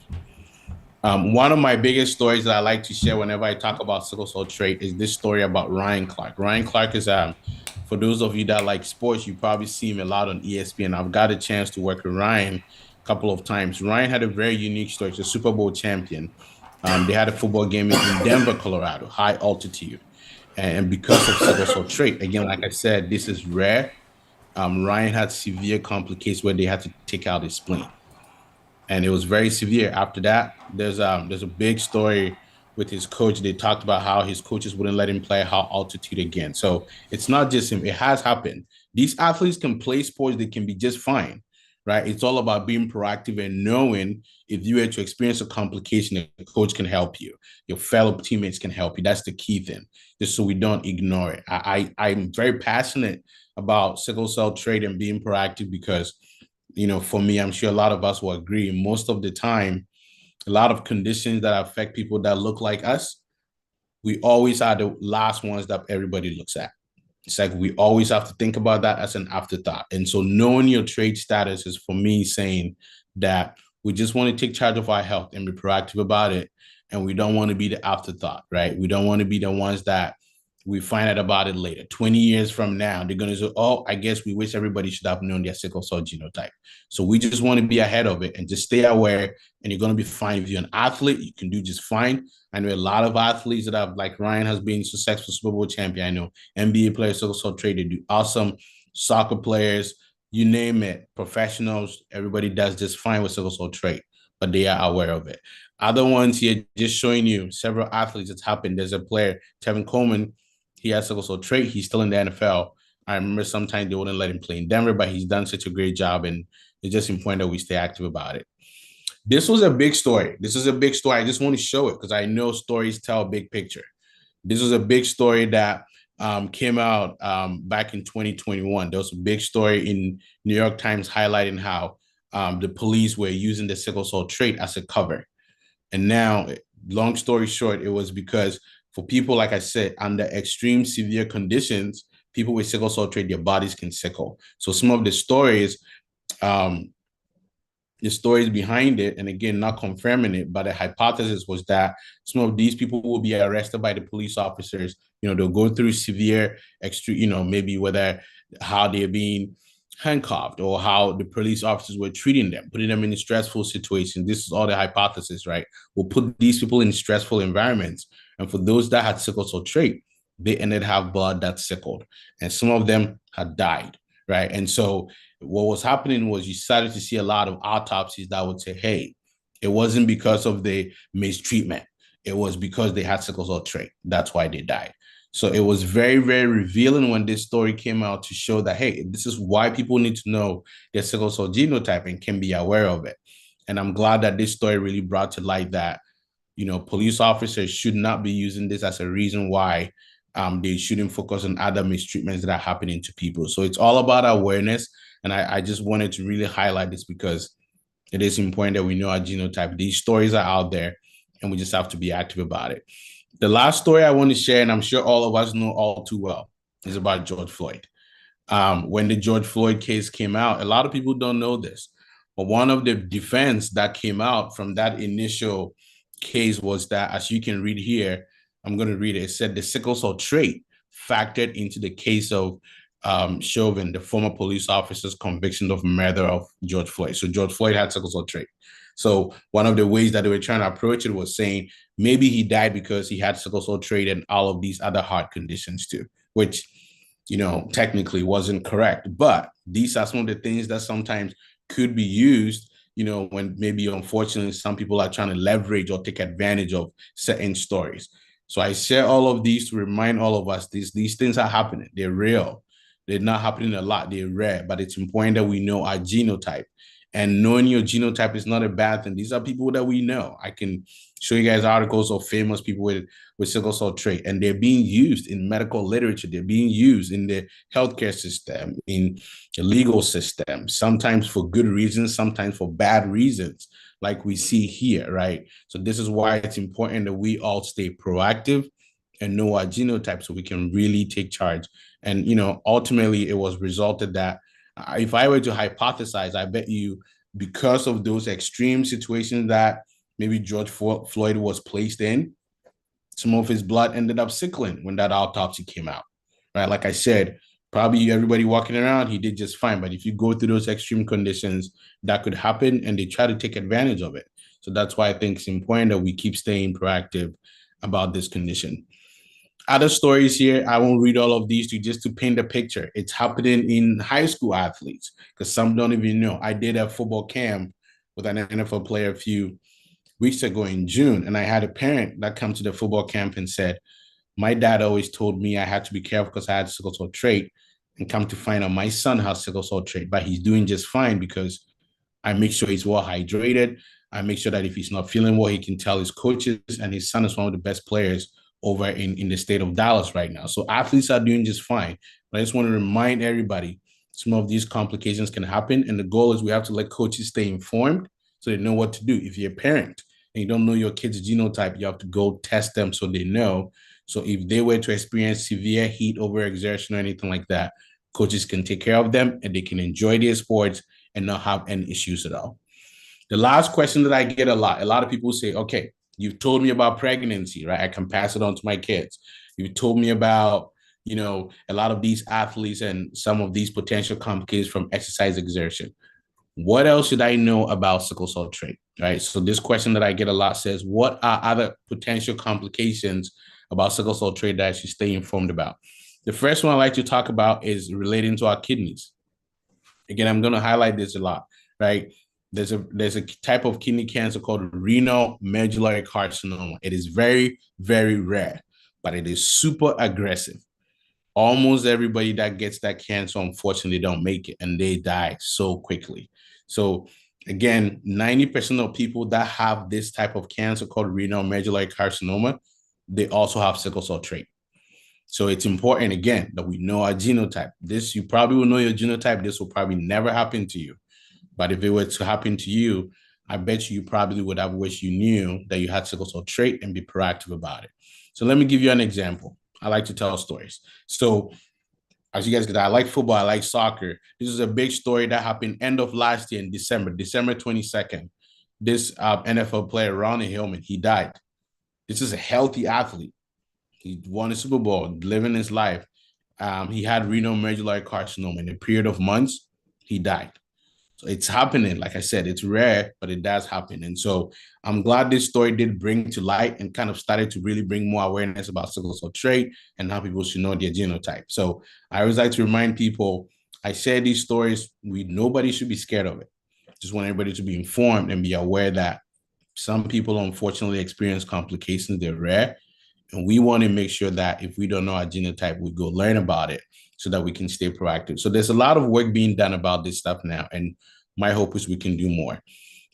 Speaker 12: One of my biggest stories that I like to share whenever I talk about sickle cell trait is this story about Ryan Clark. Ryan Clark is, for those of you that like sports, you probably see him a lot on ESPN. I've got a chance to work with Ryan a couple of times. Ryan had a very unique story. He's a Super Bowl champion. They had a football game in Denver, Colorado, high altitude. And because of sickle cell trait, again, like I said, this is rare. Ryan had severe complications where they had to take out his spleen, and it was very severe. After that, there's a big story with his coach. They talked about how his coaches wouldn't let him play high altitude again. So it's not just him; it has happened. These athletes can play sports; they can be just fine, right? It's all about being proactive and knowing if you were to experience a complication, the coach can help you. Your fellow teammates can help you. That's the key thing, just so we don't ignore it. I'm very passionate about sickle cell trait and being proactive because, for me, I'm sure a lot of us will agree. Most of the time, a lot of conditions that affect people that look like us, we always are the last ones that everybody looks at. It's like we always have to think about that as an afterthought. And so knowing your trade status is for me saying that we just want to take charge of our health and be proactive about it. And we don't want to be the afterthought, right? We don't want to be the ones that we find out about it later. 20 years from now, they're going to say, oh, I guess we wish everybody should have known their sickle cell genotype. So we just want to be ahead of it and just stay aware, and you're going to be fine. If you're an athlete, you can do just fine. I know a lot of athletes that have, like Ryan has been successful Super Bowl champion. I know NBA players, sickle cell trait, they do awesome. Soccer players, you name it, professionals, everybody does just fine with sickle cell trait, but they are aware of it. Other ones here, just showing you several athletes it's happened. There's a player, Tevin Coleman, he has sickle cell trait. He's still in the NFL. I remember sometimes they wouldn't let him play in Denver, but he's done such a great job, and it's just important that we stay active about it. This was a big story. This is a big story. I just want to show it because I know stories tell a big picture. This was a big story that came out back in 2021. There was a big story in New York Times highlighting how the police were using the sickle cell trait as a cover. And now, long story short, it was because for people, like I said, under extreme severe conditions, people with sickle cell trait, their bodies can sickle. So some of the stories behind it, and again, not confirming it, but the hypothesis was that some of these people will be arrested by the police officers. They'll go through severe, extreme, maybe whether how they're being handcuffed or how the police officers were treating them, putting them in a stressful situation. This is all the hypothesis, right? We'll put these people in stressful environments. And for those that had sickle cell trait, they ended to have blood that sickled. And some of them had died, right? And so what was happening was you started to see a lot of autopsies that would say, hey, it wasn't because of the mistreatment. It was because they had sickle cell trait. That's why they died. So it was very, very revealing when this story came out to show that, hey, this is why people need to know their sickle cell genotype and can be aware of it. And I'm glad that this story really brought to light that, police officers should not be using this as a reason why they shouldn't focus on other mistreatments that are happening to people. So it's all about awareness. And I just wanted to really highlight this because it is important that we know our genotype. These stories are out there and we just have to be active about it. The last story I want to share, and I'm sure all of us know all too well, is about George Floyd. when the George Floyd case came out. A lot of people don't know this, but one of the defense that came out from that initial case was that, as you can read here, I'm going to read it. It said the sickle cell trait factored into the case of Chauvin, the former police officer's conviction of murder of George Floyd. So George Floyd had sickle cell trait. So one of the ways that they were trying to approach it was saying maybe he died because he had sickle cell trait and all of these other heart conditions too, which, technically wasn't correct. But these are some of the things that sometimes could be used, when maybe unfortunately some people are trying to leverage or take advantage of certain stories. So I share all of these to remind all of us these things are happening. They're real. They're not happening a lot. They're rare, but it's important that we know our genotype. And knowing your genotype is not a bad thing. These are people that we know. I can show you guys articles of famous people with sickle cell trait, and they're being used in medical literature. They're being used in the healthcare system, in the legal system, sometimes for good reasons, sometimes for bad reasons, like we see here, right? So this is why it's important that we all stay proactive and know our genotype so we can really take charge. And, ultimately it was resulted that if I were to hypothesize, I bet you because of those extreme situations that maybe George Floyd was placed in, some of his blood ended up sickling when that autopsy came out, right? Like I said, probably everybody walking around, he did just fine. But if you go through those extreme conditions, that could happen, and they try to take advantage of it. So that's why I think it's important that we keep staying proactive about this condition. Other stories here, I won't read all of these just to paint a picture. It's happening in high school athletes because some don't even know. I did a football camp with an NFL player a few weeks ago in June, and I had a parent that come to the football camp and said, my dad always told me I had to be careful because I had sickle cell trait, and come to find out my son has sickle cell trait, but he's doing just fine because I make sure he's well hydrated. I make sure that if he's not feeling well, he can tell his coaches, and his son is one of the best players over in the state of Dallas right now. So athletes are doing just fine. But I just want to remind everybody, some of these complications can happen. And the goal is we have to let coaches stay informed so they know what to do. If you're a parent and you don't know your kid's genotype, you have to go test them so they know. So if they were to experience severe heat overexertion or anything like that, coaches can take care of them and they can enjoy their sports and not have any issues at all. The last question that I get a lot of people say, okay, you've told me about pregnancy, right? I can pass it on to my kids. You've told me about, a lot of these athletes and some of these potential complications from exercise exertion. What else should I know about sickle cell trait, right? So this question that I get a lot says, what are other potential complications about sickle cell trait that I should stay informed about? The first one I like to talk about is relating to our kidneys. Again, I'm going to highlight this a lot, right? There's a type of kidney cancer called renal medullary carcinoma. It is very, very rare, but it is super aggressive. Almost everybody that gets that cancer, unfortunately, don't make it and they die so quickly. So again, 90% of people that have this type of cancer called renal medullary carcinoma, they also have sickle cell trait. So it's important, again, that we know our genotype. This, you probably will know your genotype. This will probably never happen to you. But if it were to happen to you, I bet you probably would have wished you knew that you had sickle cell trait and be proactive about it. So let me give you an example. I like to tell stories. So as you guys get, I like football, I like soccer. This is a big story that happened end of last year in December 22nd. This NFL player, Ronnie Hillman, he died. This is a healthy athlete. He won a Super Bowl, living his life. He had renal medullary carcinoma. In a period of months, he died. So it's happening. Like I said, it's rare, but it does happen. And so I'm glad this story did bring to light and kind of started to really bring more awareness about sickle cell trait and how people should know their genotype. So I always like to remind people, I share these stories. Nobody should be scared of it. Just want everybody to be informed and be aware that some people unfortunately experience complications. They're rare. And we want to make sure that if we don't know our genotype, we go learn about it so that we can stay proactive. So there's a lot of work being done about this stuff now. And my hope is we can do more.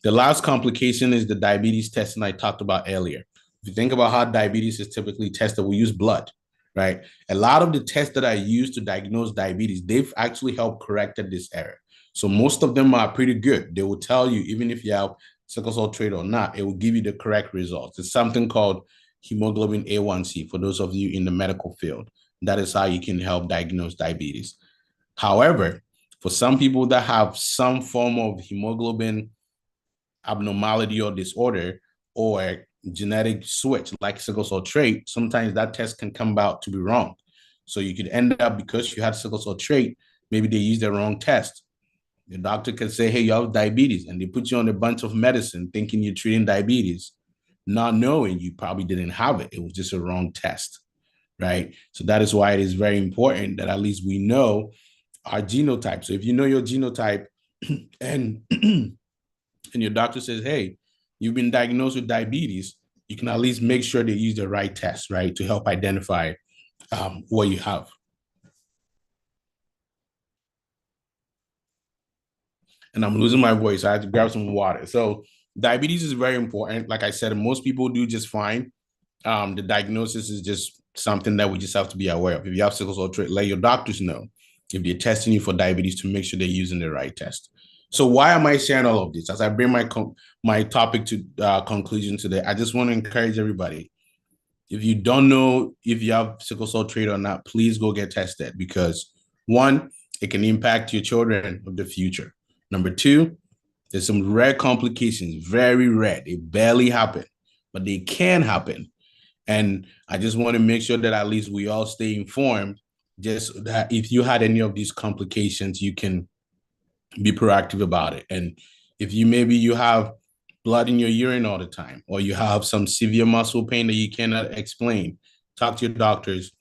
Speaker 12: The last complication is the diabetes testing I talked about earlier. If you think about how diabetes is typically tested, we use blood, right? A lot of the tests that I use to diagnose diabetes, they've actually helped correct this error. So most of them are pretty good. They will tell you, even if you have sickle cell trait or not, it will give you the correct results. It's something called hemoglobin A1C for those of you in the medical field. That is how you can help diagnose diabetes. However, for some people that have some form of hemoglobin abnormality or disorder or genetic switch like sickle cell trait, sometimes that test can come out to be wrong. So you could end up, because you had sickle cell trait, maybe they used the wrong test. The doctor could say, hey, you have diabetes, and they put you on a bunch of medicine thinking you're treating diabetes, not knowing you probably didn't have it. It was just a wrong test, right? So that is why it is very important that at least we know our genotype. So if you know your genotype and and your doctor says, hey, you've been diagnosed with diabetes, you can at least make sure they use the right test, right, to help identify what you have. And I'm losing my voice. I had to grab some water. So diabetes is very important. Like I said, most people do just fine. The diagnosis is just something that we just have to be aware of. If you have sickle cell trait, let your doctors know if they're testing you for diabetes to make sure they're using the right test. So why am I sharing all of this? As I bring my topic to conclusion today, I just want to encourage everybody. If you don't know if you have sickle cell trait or not, please go get tested, because one, it can impact your children of the future. Number two, there's some rare complications, very rare. They barely happen, but they can happen. And I just want to make sure that at least we all stay informed, just that if you had any of these complications, you can be proactive about it. And if you have blood in your urine all the time, or you have some severe muscle pain that you cannot explain, talk to your doctors,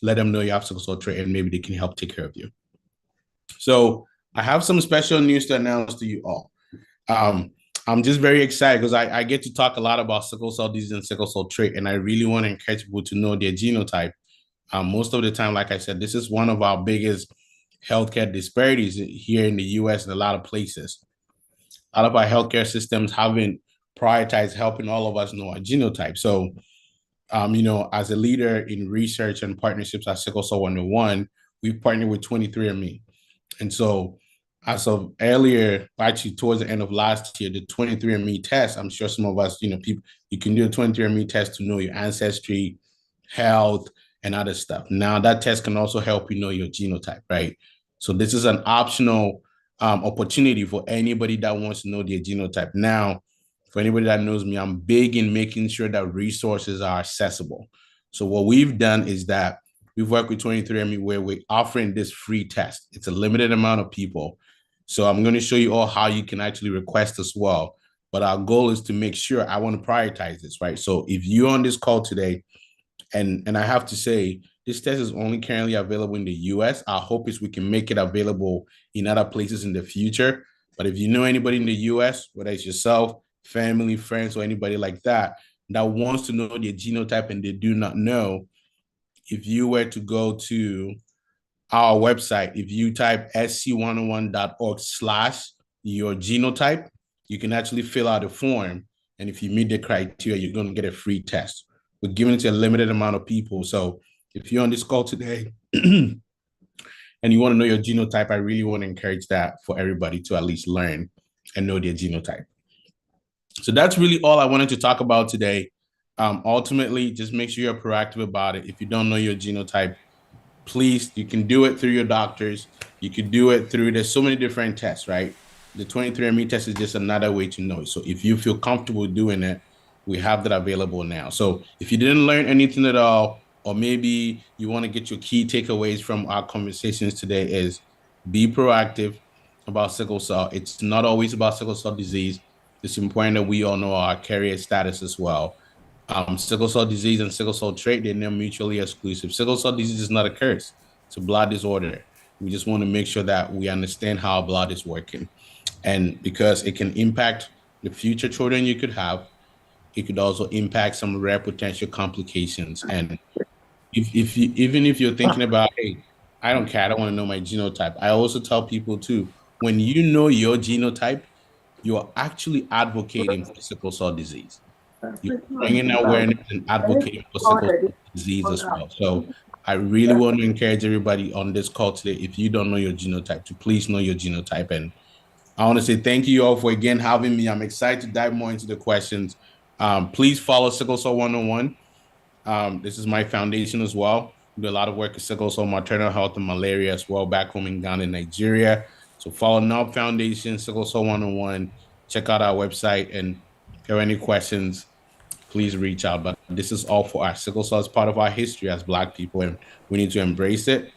Speaker 12: let them know you have sickle cell trait, and maybe they can help take care of you. So I have some special news to announce to you all. I'm just very excited because I get to talk a lot about sickle cell disease and sickle cell trait, and I really want to encourage people to know their genotype. Most of the time, like I said, this is one of our biggest healthcare disparities here in the US and a lot of places. A lot of our healthcare systems haven't prioritized helping all of us know our genotype. So, as a leader in research and partnerships at Sickle Cell 101, we've partnered with 23andMe. And so as of earlier, actually towards the end of last year, the 23andMe test, I'm sure some of us, people, you can do a 23andMe test to know your ancestry, health, and other stuff. Now that test can also help you know your genotype, right? So this is an optional opportunity for anybody that wants to know their genotype. Now, for anybody that knows me, I'm big in making sure that resources are accessible. So what we've done is that we've worked with 23andMe where we're offering this free test. It's a limited amount of people. So I'm going to show you all how you can actually request as well. But our goal is to make sure, I want to prioritize this, right? So if you're on this call today, and I have to say, this test is only currently available in the US. Our hope is we can make it available in other places in the future. But if you know anybody in the US, whether it's yourself, family, friends, or anybody like that wants to know their genotype and they do not know, if you were to go to our website, if you type sc101.org/your genotype, you can actually fill out a form. And if you meet the criteria, you're going to get a free test. We're giving it to a limited amount of people. So if you're on this call today and you want to know your genotype, I really want to encourage that for everybody to at least learn and know their genotype. So that's really all I wanted to talk about today. Ultimately, just make sure you're proactive about it. If you don't know your genotype, please, you can do it through your doctors. You can do it through, there's so many different tests, right? The 23andMe test is just another way to know. So if you feel comfortable doing it, we have that available now. So if you didn't learn anything at all, or maybe you want to get your key takeaways from our conversations today, is be proactive about sickle cell. It's not always about sickle cell disease. It's important that we all know our carrier status as well. Sickle cell disease and sickle cell trait, they're not mutually exclusive. Sickle cell disease is not a curse. It's a blood disorder. We just want to make sure that we understand how blood is working. And because it can impact the future children you could have, it could also impact some rare potential complications. And even if you're thinking about, hey, I don't care, I don't want to know my genotype, I also tell people too, when you know your genotype, you're actually advocating for sickle cell disease. You're bringing awareness and advocating for sickle cell disease as well. So I really want to encourage everybody on this call today, if you don't know your genotype, to please know your genotype. And I want to say thank you all for again having me. I'm excited to dive more into the questions. Please follow Sickle Cell 101. This is my foundation as well. We do a lot of work with sickle cell, maternal health, and malaria as well back home in Ghana and Nigeria. So follow NOB Foundation, Sickle Cell 101. Check out our website. And if you have any questions, please reach out. But this is all for us. Sickle cell is part of our history as Black people, and we need to embrace it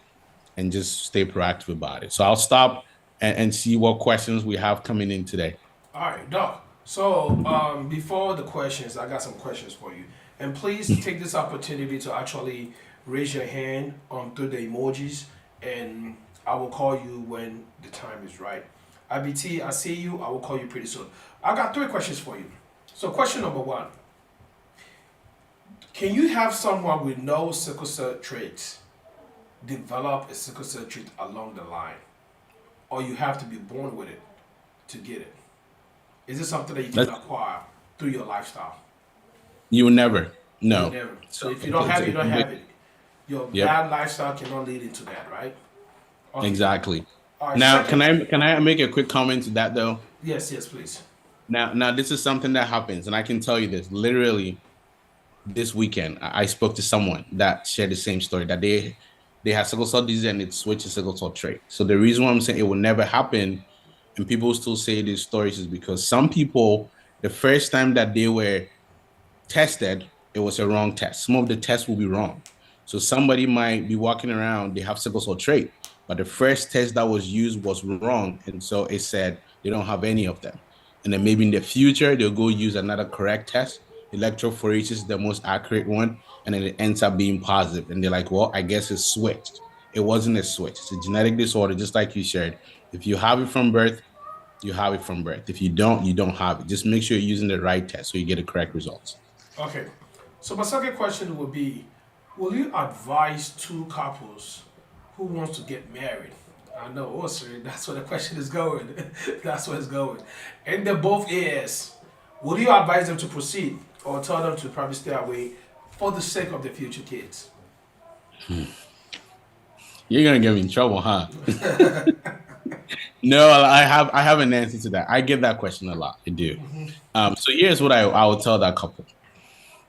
Speaker 12: and just stay proactive about it. So I'll stop and see what questions we have coming in today.
Speaker 7: All right, Doc. So before the questions, I got some questions for you. And please take this opportunity to actually raise your hand through the emojis, and I will call you when the time is right. IBT, I see you. I will call you pretty soon. I got 3 questions for you. So question number 1. Can you have someone with no sickle cell traits develop a sickle cell trait along the line? Or you have to be born with it to get it? Is it something that you can acquire through your lifestyle?
Speaker 12: You will never. No.
Speaker 7: You never. So if you don't have it, you don't have it. Your bad lifestyle cannot lead into that, right? Okay.
Speaker 12: Exactly.
Speaker 7: Right,
Speaker 12: now, can I make a quick comment to that though?
Speaker 7: Yes, please.
Speaker 12: Now, this is something that happens, and I can tell you this. Literally, this weekend, I spoke to someone that shared the same story, that they had sickle cell disease and it switched to sickle cell trait. So the reason why I'm saying it will never happen, and people still say these stories, is because some people, the first time that they were tested, it was a wrong test. Some of the tests will be wrong. So somebody might be walking around, they have sickle cell trait, but the first test that was used was wrong. And so it said they don't have any of them. And then maybe in the future, they'll go use another correct test. Electrophoresis is the most accurate one. And then it ends up being positive. And they're like, well, I guess it's switched. It wasn't a switch. It's a genetic disorder, just like you shared. If you have it from birth, you have it from birth. If you don't, you don't have it. Just make sure you're using the right test so you get the correct results.
Speaker 7: Okay. So my second question would be, will you advise 2 couples who wants to get married? I know, oh sir, that's where the question is going. That's where it's going. And they're both AS. Will you advise them to proceed or tell them to probably stay away for the sake of their future kids?
Speaker 12: You're gonna get me in trouble, huh? No, I have an answer to that. I get that question a lot. I do. So here's what I will tell that couple.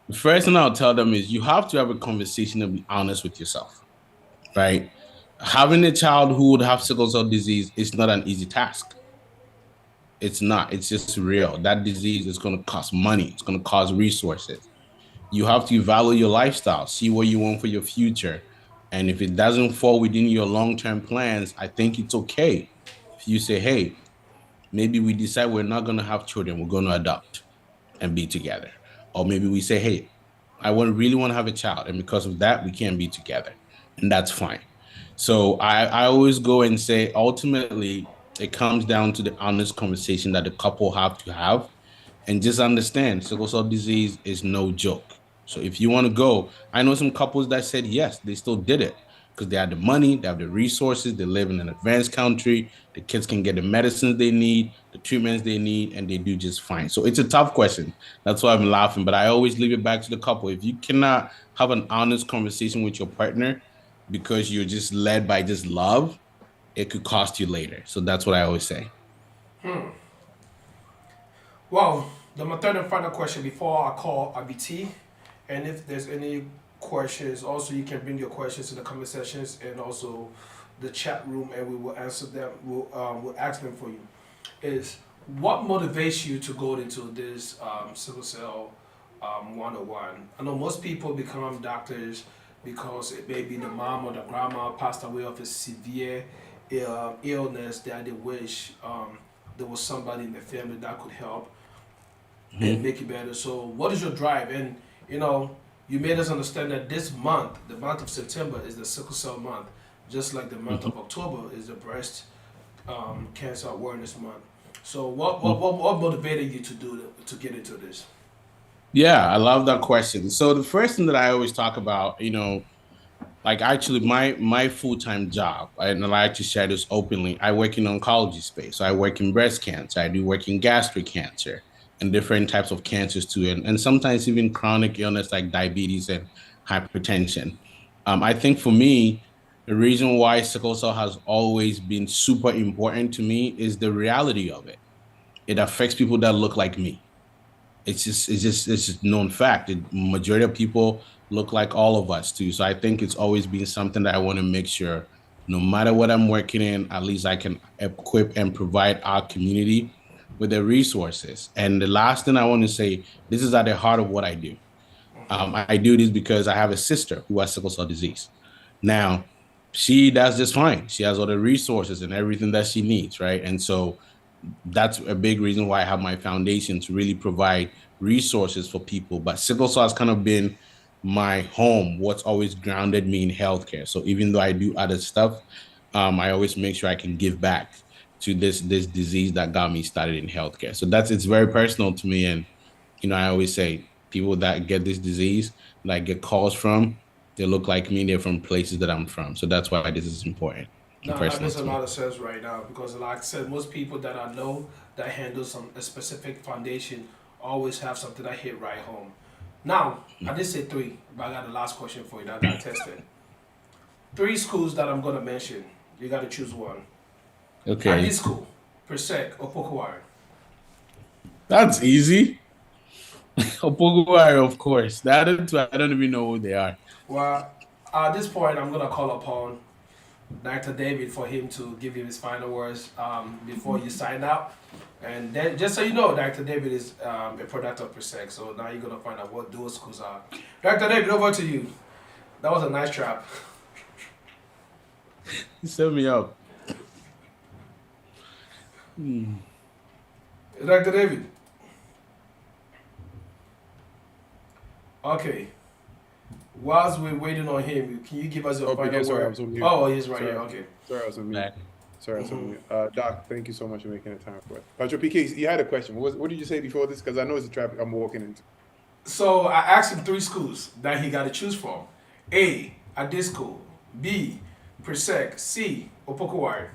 Speaker 12: The first thing I'll tell them is you have to have a conversation and be honest with yourself, right? Having a child who would have sickle cell disease is not an easy task. It's not. It's just real. That disease is going to cost money. It's going to cost resources. You have to evaluate your lifestyle, see what you want for your future. And if it doesn't fall within your long-term plans, I think it's okay. If you say, hey, maybe we decide we're not going to have children, we're going to adopt and be together. Or maybe we say, hey, I really want to have a child. And because of that, we can't be together. And that's fine. So I always go and say, ultimately, it comes down to the honest conversation that the couple have to have. And just understand, sickle cell disease is no joke. So if you want to go, I know some couples that said yes, they still did it because they have the money, they have the resources, they live in an advanced country, the kids can get the medicines they need, the treatments they need, and they do just fine. So it's a tough question. That's why I'm laughing, but I always leave it back to the couple. If you cannot have an honest conversation with your partner because you're just led by just love, it could cost you later. So that's what I always say.
Speaker 7: Well, my third and final question before I call IBT, and if there's any questions, also you can bring your questions in the comment sections and also the chat room, and we will answer them. We'll ask them for you. Is what motivates you to go into this sickle cell 101? I know most people become doctors because it may be the mom or the grandma passed away of a severe illness that they wish there was somebody in the family that could help and make it better. So what is your drive? And you made us understand that this month, the month of September, is the sickle cell month, just like the month of October is the breast cancer awareness month. So what motivated you to get into this?
Speaker 12: Yeah, I love that question. So the first thing that I always talk about, like actually my full-time job, and I like to share this openly, I work in oncology space. So I work in breast cancer, I do work in gastric cancer and different types of cancers too, and sometimes even chronic illness like diabetes and hypertension. I think for me, the reason why sickle cell has always been super important to me is the reality of it. It affects people that look like me. it's just known fact. Majority of people look like all of us too. So I think it's always been something that I want to make sure, no matter what I'm working in, at least I can equip and provide our community with the resources. And the last thing I want to say, this is at the heart of what I do. I do this because I have a sister who has sickle cell disease. Now, she does just fine. She has all the resources and everything that she needs, right? And so that's a big reason why I have my foundation to really provide resources for people. But sickle cell has kind of been my home, what's always grounded me in healthcare. So even though I do other stuff, I always make sure I can give back to this disease that got me started in healthcare. So it's very personal to me. And I always say people that get this disease, that I get calls from, they look like me. They're from places that I'm from. So that's why this is important and
Speaker 7: No, that
Speaker 12: personal
Speaker 7: makes a
Speaker 12: to me.
Speaker 7: lot of sense right now because, like I said, most people that I know that handle a specific foundation always have something that hit right home. Now, I did say three, but I got the last question for you that I got tested. Three schools that I'm gonna mention. You got to choose one. At
Speaker 12: Okay,
Speaker 7: this school, Persec or Pokowari.
Speaker 12: that's easy. Opoguare, of course. The other two, I don't even know who they are.
Speaker 7: Well, at this point, I'm gonna call upon Dr. David for him to give you his final words before you sign out. And then, just so you know, Dr. David is a product of Persec. So now you're gonna find out what dual schools are. Dr. David, over to you. That was a nice trap.
Speaker 12: Set me up.
Speaker 7: Dr. David. Okay. Whilst we're waiting on him, can you give us your final
Speaker 8: sorry, I
Speaker 7: word?
Speaker 8: was on mute.
Speaker 7: Oh, he's right
Speaker 8: Sorry.
Speaker 7: here. Okay.
Speaker 8: Sorry, I was on mute.
Speaker 12: Back.
Speaker 8: Sorry, I was on mute. Doc, thank you so much for making the time for it. Patrick PK, you had a question. What did you say before this? Because I know it's the traffic I'm walking into.
Speaker 7: So I asked him three schools that he got to choose from. A, Adisco. B, Persec. C, Opokowari.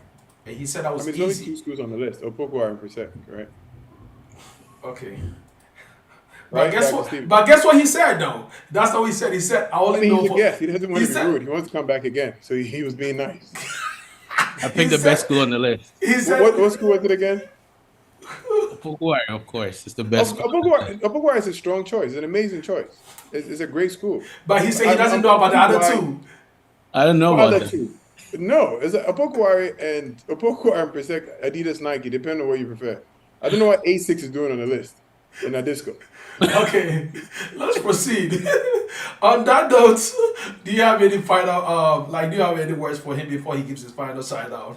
Speaker 7: And he said that was
Speaker 8: There's only
Speaker 7: easy.
Speaker 8: two schools on the list, Opokwar and Persec, right?
Speaker 7: Okay.
Speaker 8: Right,
Speaker 7: But guess
Speaker 8: Dr.
Speaker 7: what?
Speaker 8: Stephen?
Speaker 7: But guess what he said though? That's not what he said. He said, "I
Speaker 8: I
Speaker 7: only
Speaker 8: mean,
Speaker 7: know
Speaker 8: he's a
Speaker 7: for."
Speaker 8: guest. He doesn't want
Speaker 7: he
Speaker 8: to be
Speaker 7: said-
Speaker 8: rude. He wants to come back again. So he was being nice.
Speaker 12: I picked the
Speaker 7: said-
Speaker 12: best school on the list.
Speaker 7: He said,
Speaker 8: What school was it again?
Speaker 12: Opoguare, of course. It's the best school.
Speaker 8: Opokwar is a strong choice. It's an amazing choice. It's a great school.
Speaker 7: but he said he doesn't know about the other two.
Speaker 12: I don't know
Speaker 8: What
Speaker 12: about
Speaker 8: other
Speaker 12: that.
Speaker 8: two? No, it's Opokwar and Persec, Adidas, Nike, depending on what you prefer. I don't know what A6 is doing on the list in a disco.
Speaker 7: Okay, let's proceed. On that note, do you have any final do you have any words for him before he gives his final sign out?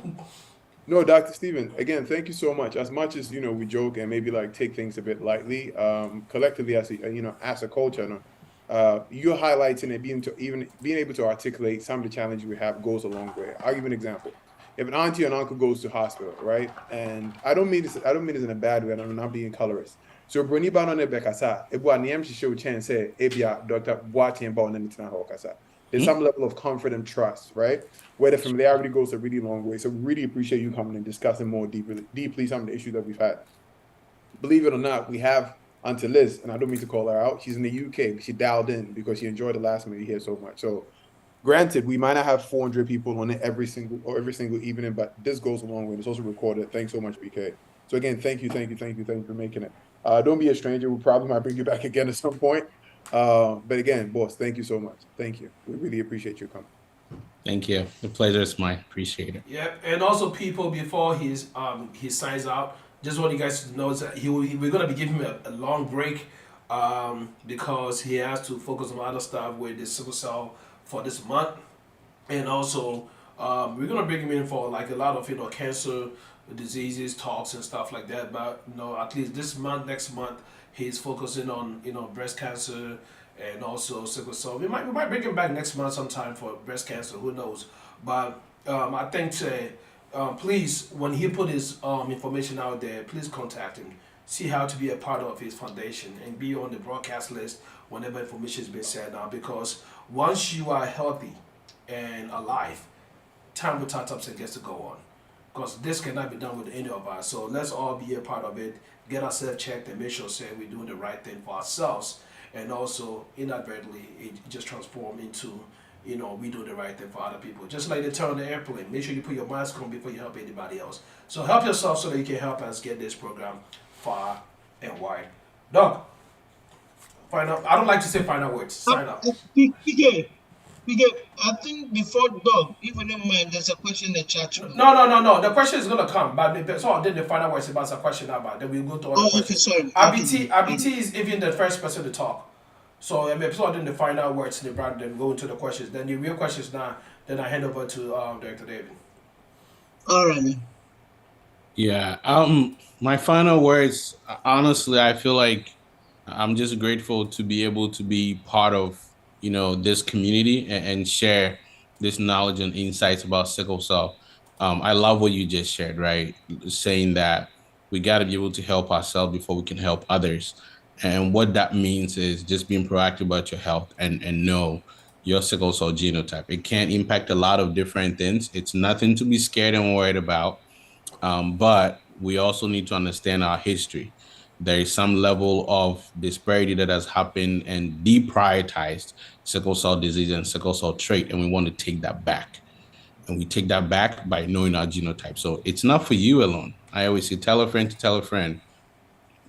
Speaker 8: No, Dr. Stephen, again, thank you so much. As much as, we joke and maybe like take things a bit lightly, collectively as a culture, you're highlighting and being able to articulate some of the challenges we have goes a long way. I'll give you an example. If an auntie or an uncle goes to hospital, right? And I don't mean this in a bad way, and I'm not being colorist. So Bruni Banon Bekasa, Ebu Niem show chance say, Ebia, Dr. Boati and Bon and Hokasa. There's some level of comfort and trust, right? Where the familiarity goes a really long way. So really appreciate you coming and discussing more deeply some of the issues that we've had. Believe it or not, we have Auntie Liz, and I don't mean to call her out. She's in the UK, but she dialed in because she enjoyed the last minute here so much. So granted, we might not have 400 people on it every single evening, but this goes a long way. It's also recorded. Thanks so much, BK. So again, thank you for making it. Don't be a stranger. We probably might bring you back again at some point. But again, boss, thank you so much. Thank you. We really appreciate you coming.
Speaker 12: Thank you. The pleasure is mine. Appreciate it.
Speaker 7: Yep, and also people before he signs out, just want you guys to know that we're gonna be giving him a long break because he has to focus on other stuff with the sickle cell for this month, and also we're gonna bring him in for like a lot of cancer diseases talks and stuff like that. But at least this month, next month, he's focusing on breast cancer and also sickle cell. We might bring him back next month sometime for breast cancer. Who knows? But I think please, when he put his information out there, please contact him. See how to be a part of his foundation and be on the broadcast list whenever information is being said now. Because once you are healthy and alive, time with Tatapsen gets to go on. Because this cannot be done with any of us. So let's all be a part of it. Get ourselves checked and make sure we're doing the right thing for ourselves. And also, inadvertently, it just transforms into, we do the right thing for other people. Just like they turn on the airplane. Make sure you put your mask on before you help anybody else. So help yourself so that you can help us get this program far and wide. Doc, Final. I don't like to say final words. Sign up.
Speaker 11: PK, I think before dog, if you don't mind, there's a question in the chat room.
Speaker 7: No. The question is gonna come, but so then the final words about the question about. Then we'll go to other questions.
Speaker 11: Okay, sorry.
Speaker 7: ABT is even the first person to talk. So I mean, so then the final words, they brought then go into the questions. Then the real questions now. Then I hand over to Director David.
Speaker 11: All right.
Speaker 12: Yeah. My final words. Honestly, I feel like I'm just grateful to be able to be part of this community and share this knowledge and insights about sickle cell. I love what you just shared, right? Saying that we got to be able to help ourselves before we can help others. And what that means is just being proactive about your health and know your sickle cell genotype. It can impact a lot of different things. It's nothing to be scared and worried about. But we also need to understand our history. There is some level of disparity that has happened and deprioritized sickle cell disease and sickle cell trait, and we want to take that back. And we take that back by knowing our genotype. So it's not for you alone. I always say, tell a friend to tell a friend.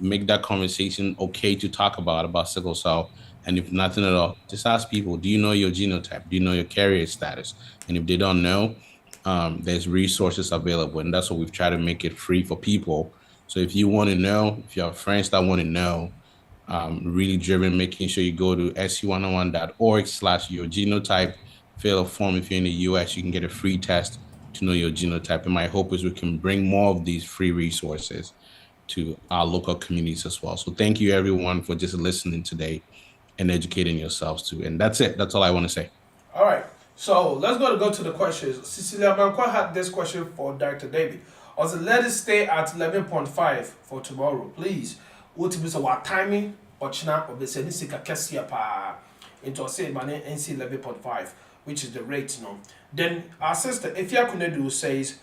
Speaker 12: Make that conversation okay to talk about sickle cell. And if nothing at all, just ask people, do you know your genotype? Do you know your carrier status? And if they don't know, there's resources available. And that's what we've tried to make it free for people. So if you want to know, if you have friends that want to know, really driven, making sure you go to sc101.org/your genotype, fill a form. If you're in the US, you can get a free test to know your genotype. And my hope is we can bring more of these free resources to our local communities as well. So thank you everyone for just listening today and educating yourselves too. And that's it. That's all I want to say.
Speaker 7: All right. So let's go to the questions. Cecilia Manqua had this question for Dr. David. Also, let it stay at 11.5 for tomorrow, please. What is our timing? Ochina obeseni sika kesia pa into say money NC 11.5, which is the rate no. Then our sister Ifya Kunedu says,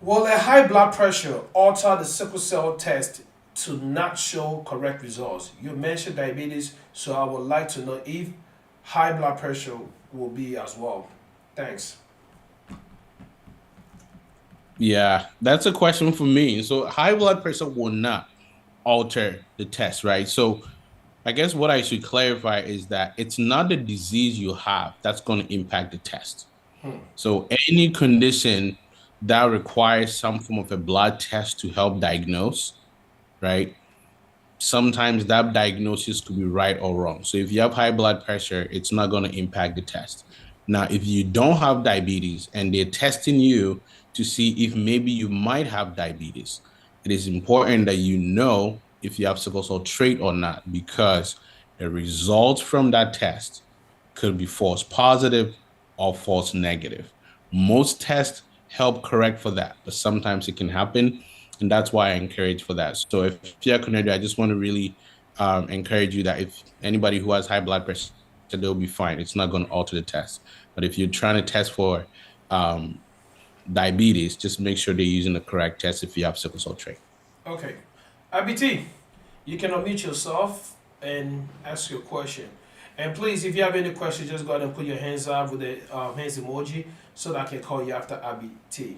Speaker 7: will a high blood pressure alter the sickle cell test to not show correct results? You mentioned diabetes, so I would like to know if high blood pressure will be as well. Thanks.
Speaker 12: Yeah, that's a question for me. So high blood pressure will not alter the test, right? So I guess what I should clarify is that it's not the disease you have that's going to impact the test. So any condition that requires some form of a blood test to help diagnose, right? Sometimes that diagnosis could be right or wrong. So if you have high blood pressure, it's not going to impact the test. Now, if you don't have diabetes and they're testing you to see if maybe you might have diabetes, it is important that you know if you have sickle cell trait or not, because the results from that test could be false positive or false negative. Most tests help correct for that, but sometimes it can happen. And that's why I encourage for that. So if you're connected, I just want to really encourage you that if anybody who has high blood pressure, they'll be fine. It's not going to alter the test. But if you're trying to test for diabetes, just make sure they're using the correct test if you have sickle cell trait.
Speaker 7: Okay. ABT, you can unmute yourself and ask your question. And please, if you have any questions, just go ahead and put your hands up with the hands emoji so that I can call you after ABT.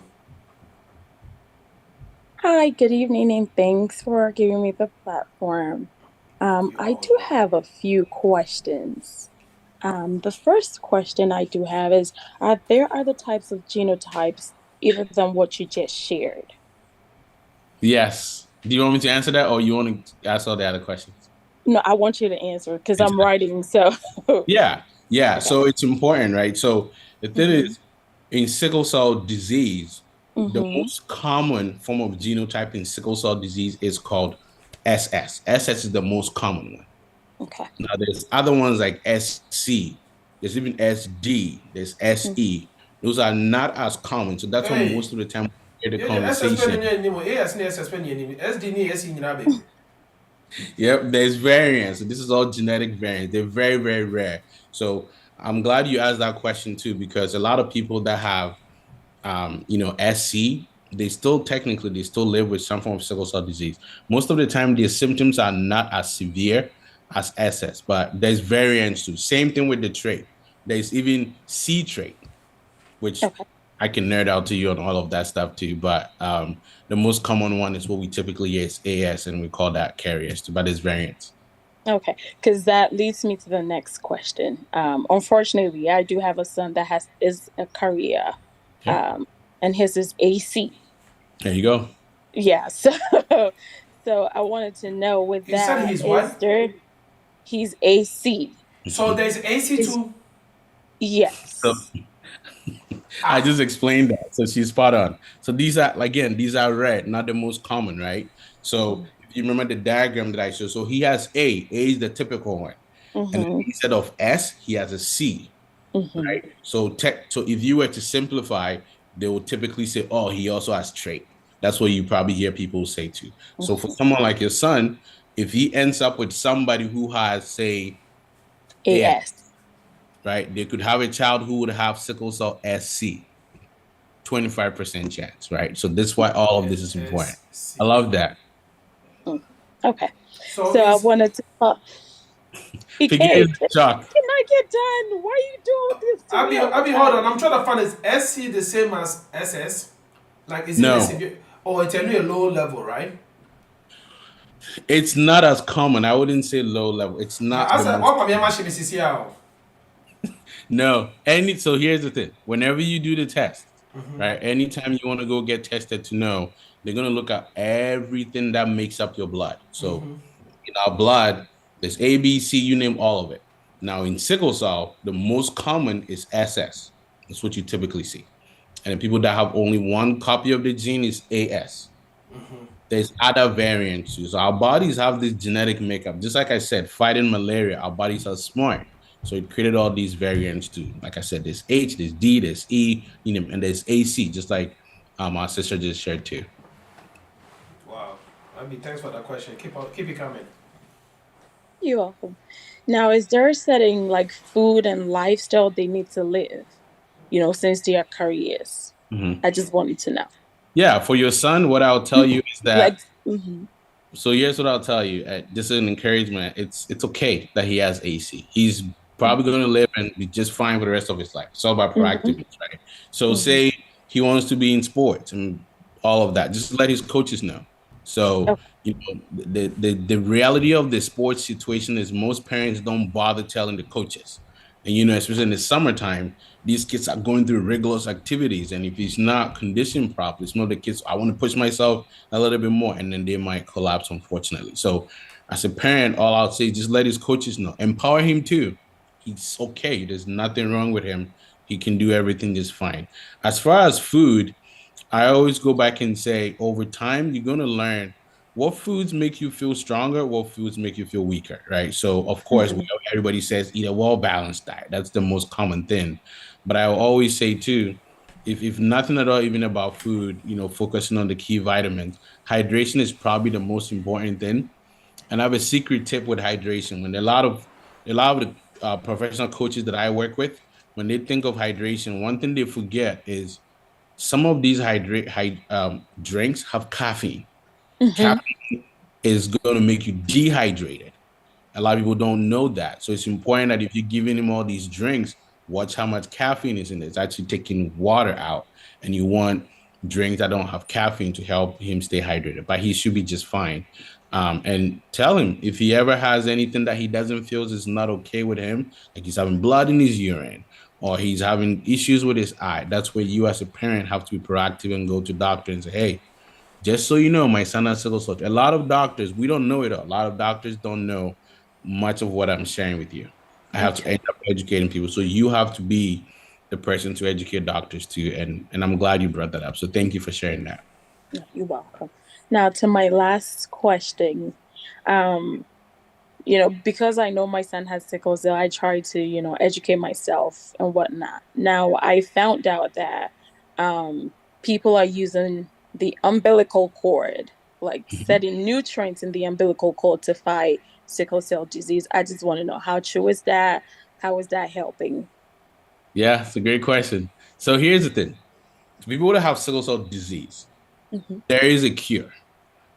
Speaker 13: Hi, good evening, and thanks for giving me the platform. I do have a few questions. The first question I do have is, are there other types of genotypes other than what you just shared?
Speaker 12: Yes. Do you want me to answer that, or you want to ask all the other questions?
Speaker 13: No, I want you to answer because I'm writing, so.
Speaker 12: Yeah.
Speaker 13: Okay.
Speaker 12: So it's important, right? So the thing is, in sickle cell disease, the most common form of genotype in sickle cell disease is called SS. SS is the most common one.
Speaker 13: Okay.
Speaker 12: Now there's other ones like SC. There's even SD. There's SE. Those are not as common. So that's why most of the time we hear the conversation. Yep, there's variants. This is all genetic variants. They're very, very rare. So I'm glad you asked that question too, because a lot of people that have SC, they still live with some form of sickle cell disease. Most of the time, their symptoms are not as severe as SS, but there's variants too. Same thing with the trait. There's even C trait, which I can nerd out to you on all of that stuff too. But the most common one is what we typically is AS, and we call that carriers too, but it's variants.
Speaker 13: Okay, because that leads me to the next question. Unfortunately, I do have a son that is a career,
Speaker 12: Okay.
Speaker 13: and his is AC.
Speaker 12: There you go.
Speaker 13: Yeah, so so I wanted to know with
Speaker 7: He said
Speaker 13: that,
Speaker 7: he's what?
Speaker 13: he's AC.
Speaker 7: So there's AC
Speaker 13: Is
Speaker 7: too.
Speaker 12: So
Speaker 13: yes.
Speaker 12: I just explained that. So she's spot on. So these are rare, not the most common, right? So if you remember the diagram that I showed, so he has A. A is the typical one. And then
Speaker 13: Mm-hmm.
Speaker 12: instead of S, he has a C.
Speaker 13: Mm-hmm.
Speaker 12: Right? So if you were to simplify, they would typically say, "Oh, he also has trait." That's what you probably hear people say too. So for someone like your son, if he ends up with somebody who has, say, AS,
Speaker 13: AS.
Speaker 12: right? They could have a child who would have sickle cell SC, 25% chance, right? So that's why all of this is important. I
Speaker 7: SC.
Speaker 12: love that.
Speaker 13: Okay,
Speaker 7: So
Speaker 13: so I
Speaker 7: is
Speaker 13: wanted to
Speaker 12: Piggy
Speaker 13: PK.
Speaker 12: is
Speaker 13: Can
Speaker 12: shocked.
Speaker 13: I get done? Why are you doing this to me all the
Speaker 7: Abby, hold on.
Speaker 13: time?
Speaker 7: I'm trying to find is SC the same as SS? Like is it a
Speaker 12: No,
Speaker 7: severe or it's only a low level, right?
Speaker 12: it's not as common. I wouldn't say low level. It's not
Speaker 7: I
Speaker 12: the
Speaker 7: said,
Speaker 12: most.
Speaker 7: what my machine is here.
Speaker 12: No, so here's the thing. Whenever you do the test, right? Anytime you want to go get tested to know, they're gonna look at everything that makes up your blood. So in our blood, there's A, B, C, you name all of it. Now in sickle cell, the most common is SS. That's what you typically see. And the people that have only one copy of the gene is AS. There's other variants too. So our bodies have this genetic makeup. Just like I said, fighting malaria, our bodies are smart. So it created all these variants too. Like I said, there's H, there's D, there's E, you know, and there's AC, just like our sister just shared too.
Speaker 7: Wow. Abby, thanks for that question. Keep it coming.
Speaker 13: You're welcome. Now, is there a setting like food and lifestyle they need to live? Since their careers.
Speaker 12: Mhm.
Speaker 13: I just wanted to know.
Speaker 12: Yeah, for your son, what I'll tell you is that.
Speaker 13: Like, mhm.
Speaker 12: So here's what I'll tell you. Just an encouragement. It's okay that he has AC. He's probably going to live and be just fine for the rest of his life. It's all about
Speaker 13: Mhm.
Speaker 12: proactivity, right? So
Speaker 13: Mhm.
Speaker 12: say he wants to be in sports and all of that. Just let his coaches know. So
Speaker 13: Okay.
Speaker 12: the reality of the sports situation is most parents don't bother telling the coaches. And especially in the summertime, these kids are going through rigorous activities. And if he's not conditioned properly, some of the kids, I want to push myself a little bit more, and then they might collapse, unfortunately. So, as a parent, all I'll say is just let his coaches know, empower him too. He's okay. There's nothing wrong with him. He can do everything just fine. As far as food, I always go back and say, over time, you're going to learn what foods make you feel stronger, what foods make you feel weaker, right? So, of course,
Speaker 13: Mhm.
Speaker 12: everybody says eat a well balanced diet. That's the most common thing. But I will always say, too, if nothing at all, even about food, focusing on the key vitamins, hydration is probably the most important thing. And I have a secret tip with hydration. When a lot of the professional coaches that I work with, when they think of hydration, one thing they forget is some of these drinks have caffeine.
Speaker 13: Mhm.
Speaker 12: Caffeine is going to make you dehydrated. A lot of people don't know that. So it's important that if you're giving him all these drinks, watch how much caffeine is in it. It's actually taking water out. And you want drinks that don't have caffeine to help him stay hydrated. But he should be just fine. And tell him if he ever has anything that he doesn't feel is not okay with him, like he's having blood in his urine or he's having issues with his eye. That's where you as a parent have to be proactive and go to doctor and say, hey, just so you know, my son has sickle cell. A lot of doctors, we don't know it all. A lot of doctors don't know much of what I'm sharing with you. I have to
Speaker 13: Okay.
Speaker 12: end up educating people. So you have to be the person to educate doctors too. And I'm glad you brought that up. So thank you for sharing that.
Speaker 13: No, you're welcome. Now to my last question. Um, because I know my son has sickle cell, I try to, educate myself and whatnot. Now I found out that people are using the umbilical cord, like setting nutrients in the umbilical cord to fight sickle cell disease. I just want to know how true is that? How is that helping?
Speaker 12: Yeah, it's a great question. So here's the thing. People that have sickle cell disease,
Speaker 13: Mhm.
Speaker 12: there is a cure,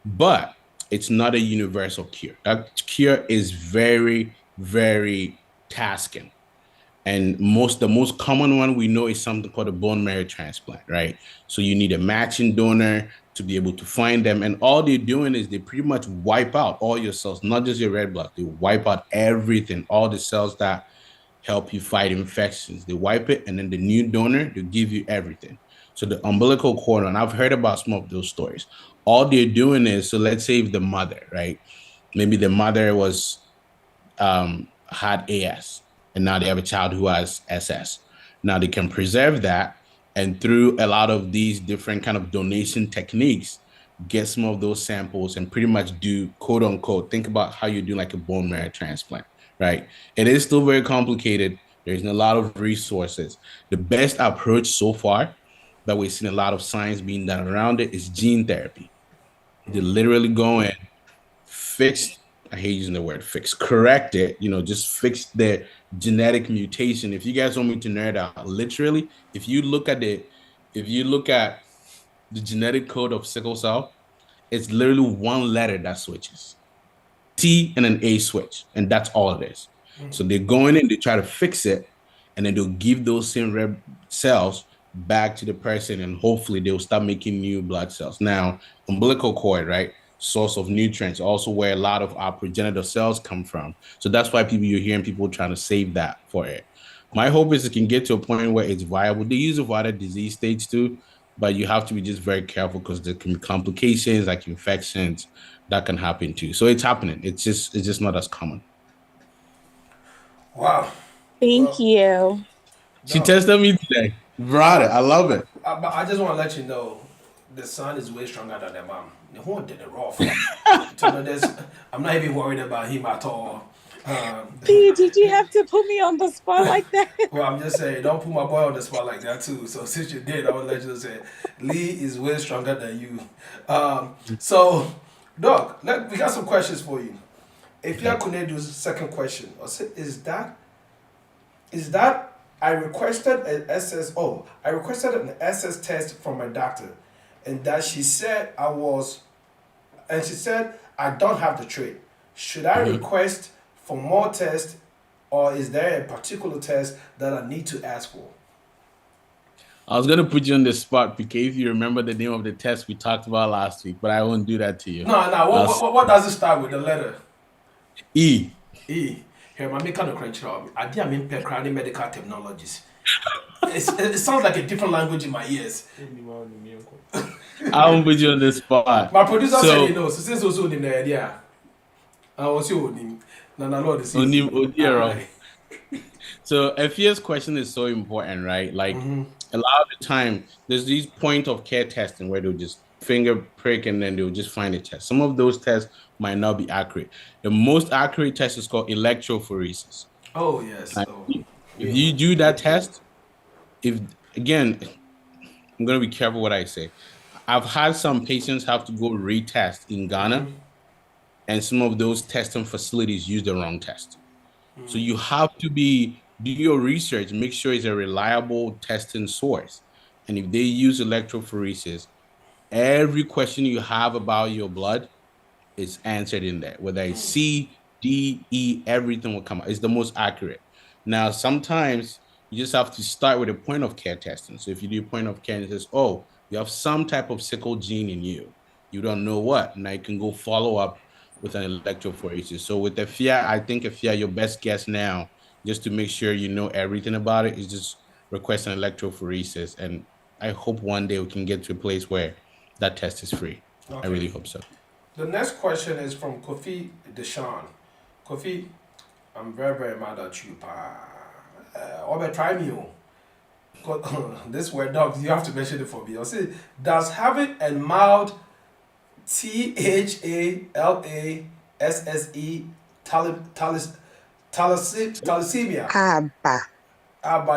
Speaker 12: but it's not a universal cure. That cure is very, very tasking. And the most common one we know is something called a bone marrow transplant, right? So you need a matching donor to be able to find them. And all they're doing is they pretty much wipe out all your cells, not just your red blood. They wipe out everything, all the cells that help you fight infections. They wipe it, and then the new donor, they give you everything. So the umbilical cord, and I've heard about some of those stories. All they're doing is, so let's say if the mother, right? Maybe the mother had AS, and now they have a child who has SS. Now they can preserve that, and through a lot of these different kind of donation techniques, get some of those samples and pretty much do quote unquote, think about how you do like a bone marrow transplant, right? It is still very complicated. There's a lot of resources. The best approach so far that we've seen a lot of science being done around it is gene therapy. They literally go in, fix, I hate using the word fix, correct it, just fix the genetic mutation. If you guys want me to nerd out, literally, if you look at the genetic code of sickle cell, it's literally one letter that switches. T and an A switch, and that's all it is. So they go in and they try to fix it, and then they'll give those same red cells back to the person, and hopefully they'll start making new blood cells. Now, umbilical cord, right? Source of nutrients, also where a lot of our progenitor cells come from. So that's why you're hearing people trying to save that for it. My hope is it can get to a point where it's viable. They use it for other disease states too, but you have to be just very careful because there can be complications like infections that can happen too. So it's happening. It's just not as common.
Speaker 7: Wow.
Speaker 13: Thank you.
Speaker 12: She tested me today. Brought it. I love it.
Speaker 7: But I just want to let you know, the son is way stronger than the mom. The one did it rough. I'm not even worried about him at all.
Speaker 13: Did you have to put me on the spot like that?
Speaker 7: Well, I'm just saying, don't put my boy on the spot like that too. So since you did, I would let you say, Lee is way stronger than you. So, Doc, we got some questions for you. If you could do second question, is that I requested an SS test from my doctor, and that she said I don't have the trait. Should I request for more tests, or is there a particular test that I need to ask for?
Speaker 12: I was gonna put you on the spot, PK, if you remember the name of the test we talked about last week, but I won't do that to you.
Speaker 7: No. What does it start with? The letter
Speaker 12: E.
Speaker 7: E. Here, my kind of crunch job. I mean, medical technologies. It sounds like a different language in my ears.
Speaker 12: I won't put you on the spot.
Speaker 7: My producer said he knows. Since also in the idea, I was you.
Speaker 12: So Efia's question is so important, right? Like a lot of the time, there's these point of care testing where they'll just finger prick and then they'll just find a test. Some of those tests might not be accurate. The most accurate test is called electrophoresis.
Speaker 7: Oh yes.
Speaker 12: If you do that test, again, I'm gonna be careful what I say. I've had some patients have to go retest in Ghana, and some of those testing facilities use the wrong test. So you have to do your research, make sure it's a reliable testing source. And if they use electrophoresis, every question you have about your blood is answered in there. Whether it's C, D, E, everything will come out. It's the most accurate. Now, sometimes you just have to start with a point of care testing. So if you do point of care and it says, oh, you have some type of sickle gene in you, you don't know what, now you can go follow up with an electrophoresis. So with Efia, I think Efia, your best guess now, just to make sure you know everything about it, is just request an electrophoresis. And I hope one day we can get to a place where that test is free. Okay. I really hope so.
Speaker 7: The next question is from Kofi Deshawn. Kofi, I'm very, very mad at you. Try me. This word, dogs, you have to mention it for me. I'll say, does having a mild thalassemia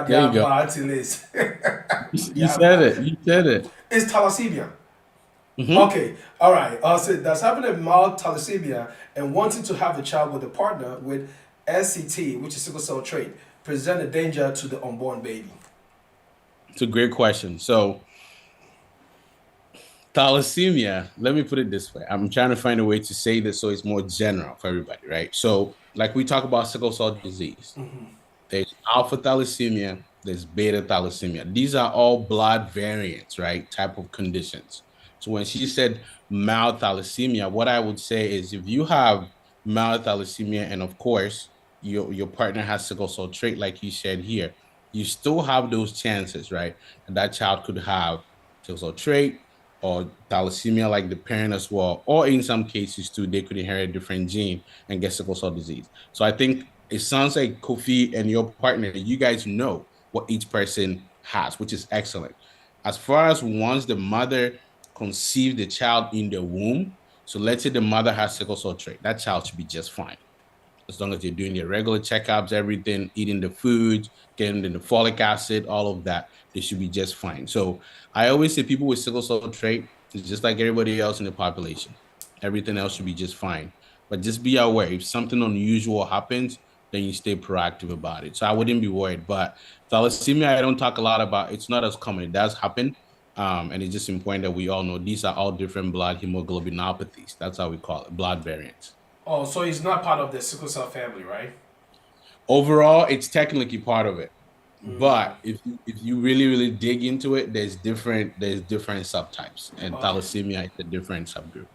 Speaker 12: There you go. You said it.
Speaker 7: It's thalassemia. Okay, all right. So that's having a mild thalassemia and wanting to have a child with a partner with SCT, which is sickle cell trait, present a danger to the unborn baby.
Speaker 12: It's a great question. So thalassemia, let me put it this way. I'm trying to find a way to say this so it's more general for everybody, right? So like we talk about sickle cell disease. There's alpha thalassemia, there's beta thalassemia. These are all blood variants, right? Type of conditions. So when she said mild thalassemia, what I would say is if you have mild thalassemia, and of course your partner has sickle cell trait, like you said here, you still have those chances, right? And that child could have sickle cell trait or thalassemia like the parent as well, or in some cases too, they could inherit a different gene and get sickle cell disease. So I think it sounds like Kofi and your partner, you guys know what each person has, which is excellent. As far as once the mother conceived the child in the womb, so let's say the mother has sickle cell trait, that child should be just fine as long as you're doing your regular checkups, everything, eating the foods, getting the folic acid, all of that, they should be just fine. So I always say people with sickle cell trait is just like everybody else in the population. Everything else should be just fine. But just be aware if something unusual happens, then you stay proactive about it. So I wouldn't be worried. But thalassemia, I don't talk a lot about. It's not as common. It does happen. And it's just important that we all know these are all different blood hemoglobinopathies. That's how we call it, blood variants.
Speaker 7: Oh, so he's not part of the sickle cell family, right?
Speaker 12: Overall, it's technically part of it. But if you really dig into it, there's different subtypes, and thalassemia is a different subgroup.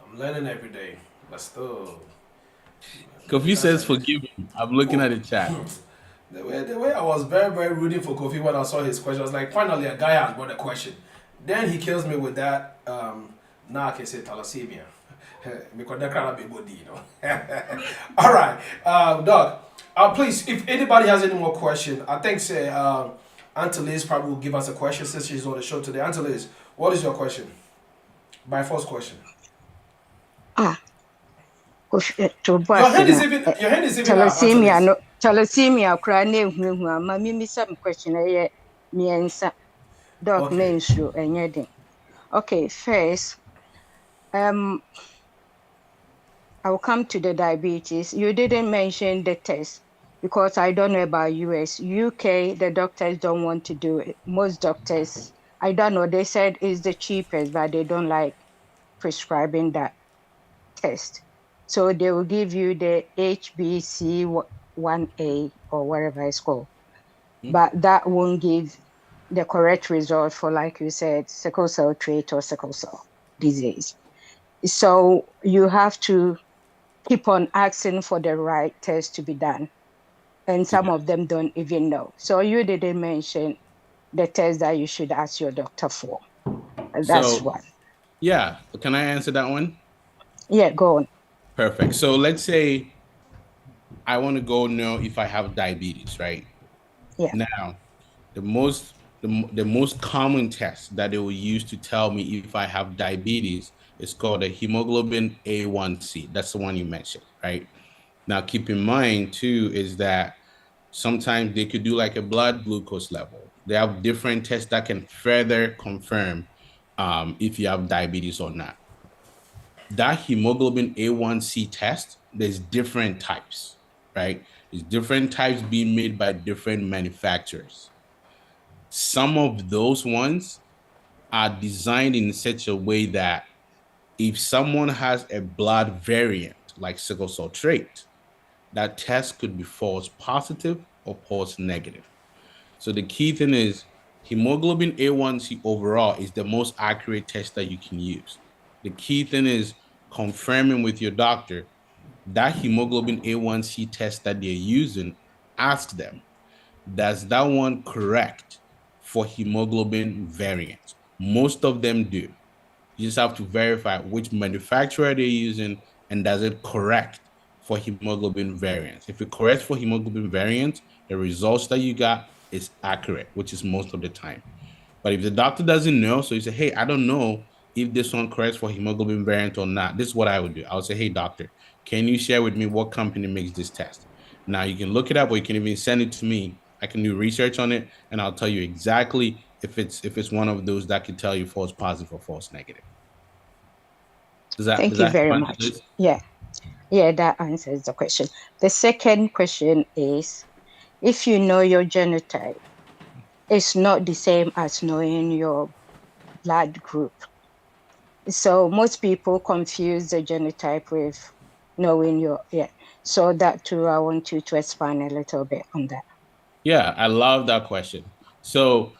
Speaker 7: I'm learning every day, but still.
Speaker 12: Kofi says, "Forgive me." I'm looking at the chat.
Speaker 7: The way I was very rooting for Kofi when I saw his question, I was like, finally a guy has got a question. Then he kills me with that. Now I can say thalassemia. Because that kind of big body, you know. All right, Doug. Please, if anybody has any more question, I think say Auntie Liz probably will give us a question since she's on the show today. Auntie Liz, what is your question? My first question. Your hand is even
Speaker 9: thalassemia no thalassemia kura na ehuhu ama mimi some question eye miensa doc mensuro enye den. Okay, first I will come to the diabetes. You didn't mention the test because I don't know about US. UK, the doctors don't want to do it. Most doctors, I don't know, they said it's the cheapest, but they don't like prescribing that test. So they will give you the HbC1a or whatever it's called. But that won't give the correct result for, like you said, sickle cell trait or sickle cell disease. So you have to keep on asking for the right test to be done. And some of them don't even know. So you didn't mention the test that you should ask your doctor for. That's one.
Speaker 12: Yeah. Can I answer that one?
Speaker 9: Yeah, go on.
Speaker 12: Perfect. So let's say I want to go know if I have diabetes, right?
Speaker 9: Yeah.
Speaker 12: Now, the most common test that they will use to tell me if I have diabetes is called a hemoglobin A1C. That's the one you mentioned, right? Now, keep in mind too is that sometimes they could do like a blood glucose level. They have different tests that can further confirm if you have diabetes or not. That hemoglobin A1C test, there's different types, right? There's different types being made by different manufacturers. Some of those ones are designed in such a way that if someone has a blood variant like sickle cell trait, that test could be false positive or false negative. So the key thing is hemoglobin A1C overall is the most accurate test that you can use. The key thing is confirming with your doctor that hemoglobin A1C test that they're using, ask them, does that one correct for hemoglobin variants? Most of them do. You just have to verify which manufacturer they're using and does it correct for hemoglobin variants. If it corrects for hemoglobin variants, the results that you got is accurate, which is most of the time. But if the doctor doesn't know, so you say, hey, I don't know if this one corrects for hemoglobin variant or not, this is what I would do. I would say, hey, doctor, can you share with me what company makes this test? Now you can look it up or you can even send it to me. I can do research on it and I'll tell you exactly if it's one of those that can tell you false positive or false negative.
Speaker 9: Thank you very much. Yeah, that answers the question. The second question is, if you know your genotype, it's not the same as knowing your blood group. So most people confuse the genotype with knowing your, So that too, I want you to expand a little bit on that.
Speaker 12: Yeah, I love that question. So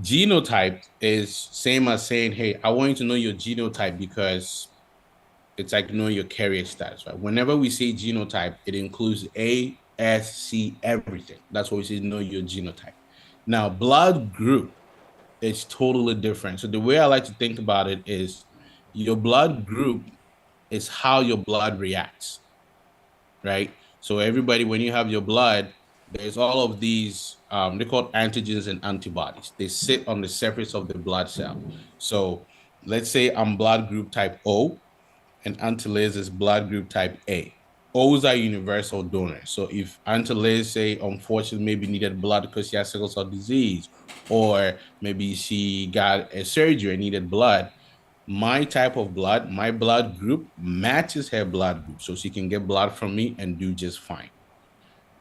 Speaker 12: genotype is same as saying, hey, I want you to know your genotype because it's like knowing your carrier status, right? Whenever we say genotype, it includes A, S, C, everything. That's what we say, know your genotype. Now, blood group is totally different. So the way I like to think about it is your blood group is how your blood reacts, right? So everybody, when you have your blood, there's all of these, they're called antigens and antibodies. They sit on the surface of the blood cell. So let's say I'm blood group type O, and Auntie Liz is blood group type A. O's are universal donors. So if Auntie Liz, say, unfortunately, maybe needed blood because she has sickle cell disease, or maybe she got a surgery and needed blood, my type of blood, my blood group matches her blood group. So she can get blood from me and do just fine.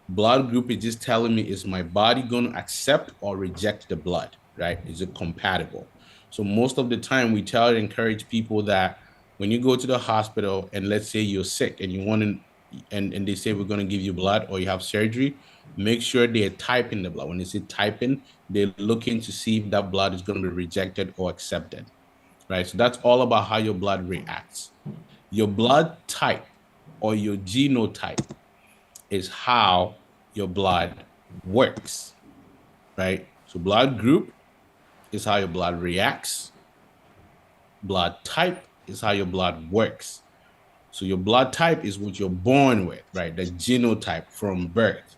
Speaker 12: Blood group is just telling me, is my body going to accept or reject the blood, right? Is it compatible? So most of the time we tell and encourage people that when you go to the hospital and let's say you're sick and you want to, and they say we're going to give you blood or you have surgery, make sure they're typing the blood. When they say typing, they're looking to see if that blood is going to be rejected or accepted, right? So that's all about how your blood reacts. Your blood type or your genotype is how your blood works, right? So blood group is how your blood reacts. Blood type is how your blood works. So your blood type is what you're born with, right? The genotype from birth.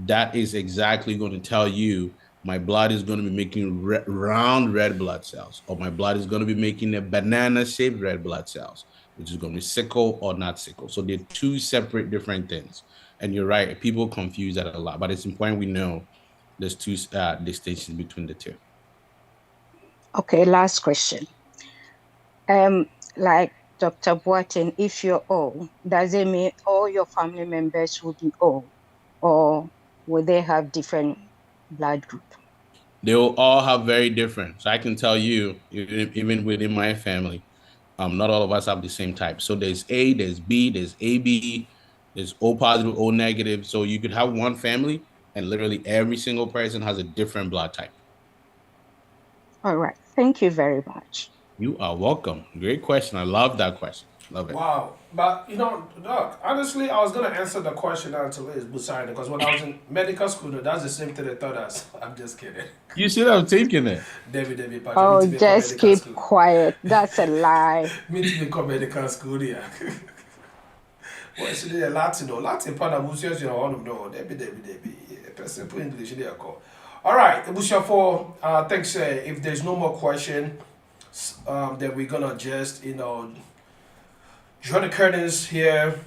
Speaker 12: That is exactly going to tell you my blood is going to be making round red blood cells, or my blood is going to be making a banana shaped red blood cells, which is going to be sickle or not sickle. So they're two separate different things. And you're right, people confuse that a lot, but it's important we know there's two distinctions between the two.
Speaker 9: Okay, last question. Like Dr. Boatin, if you're O, does it mean all your family members will be O, or will they have different blood group?
Speaker 12: They will all have very different. So I can tell you, even within my family, not all of us have the same type. So there's A, there's B, there's AB, there's O positive, O negative. So you could have one family and literally every single person has a different blood type.
Speaker 9: All right. Thank you very much.
Speaker 12: You are welcome. Great question. I love that question. Love it.
Speaker 7: Wow. But, Doc, honestly, I was going to answer the question until Liz Busari because when I was in medical school, that's the same thing they thought us. I'm just kidding.
Speaker 12: You should have taken it.
Speaker 7: David,
Speaker 9: Oh, just keep quiet. That's a lie.
Speaker 7: Me to become medical school, yeah. Well, it's the Latin, Latin part of Busia's, all of them. David. Simple English, they are called. All right, Busia 4, thanks. If there's no more question, then we're going to just, draw the curtains here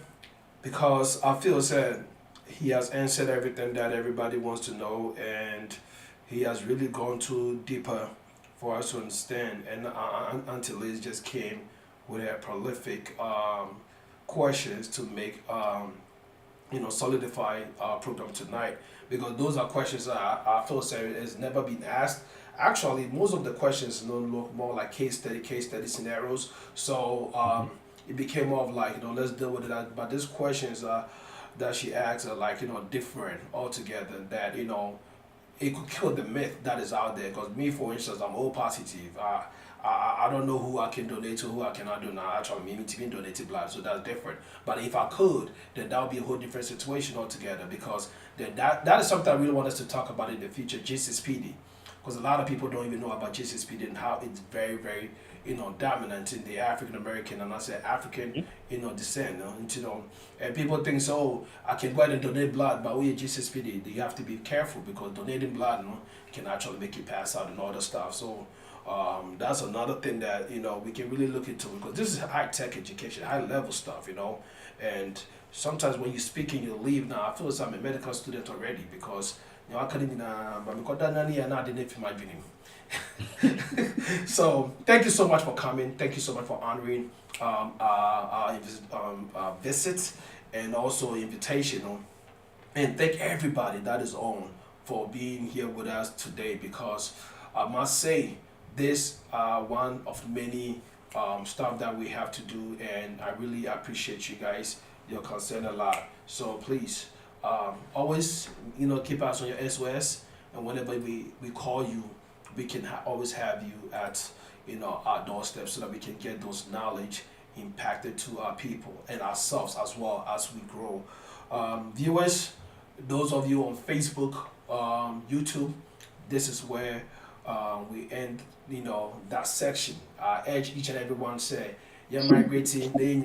Speaker 7: because I feel that he has answered everything that everybody wants to know and he has really gone too deeper for us to understand. And until Liz just came with a prolific questions to make solidify our program tonight because those are questions that I feel has never been asked. Actually, most of the questions look more like case study scenarios. So it became more of like let's deal with it. But these questions that she asks are like different altogether. That it could kill the myth that is out there. Because me, for instance, I'm O positive. I don't know who I can donate to, who I cannot donate. Actually, me to be donated blood, so that's different. But if I could, then that would be a whole different situation altogether. Because then that is something I really want us to talk about in the future, JCSPD. Because a lot of people don't even know about JCSPD and how it's very, very dominant in the African American and I say African descent. And people think so. I can go ahead and donate blood, but we at JCSPD, you have to be careful because donating blood can actually make you pass out and all the stuff. So that's another thing that we can really look into because this is high tech education, high level stuff. And sometimes when you speak and you leave now, I feel as I'm a medical student already because I couldn't even I didn't my dream. So thank you so much for coming. Thank you so much for honoring our visit and also invitation. And thank everybody that is on for being here with us today because I must say this one of many stuff that we have to do and I really appreciate you guys your concern a lot. So please, always, keep us on your SOS, and whenever we call you, we can always have you at, our doorstep so that we can get those knowledge impacted to our people and ourselves as well as we grow. Viewers, those of you on Facebook, YouTube, this is where we end, that section. I urge each and every one say, you're migrating, they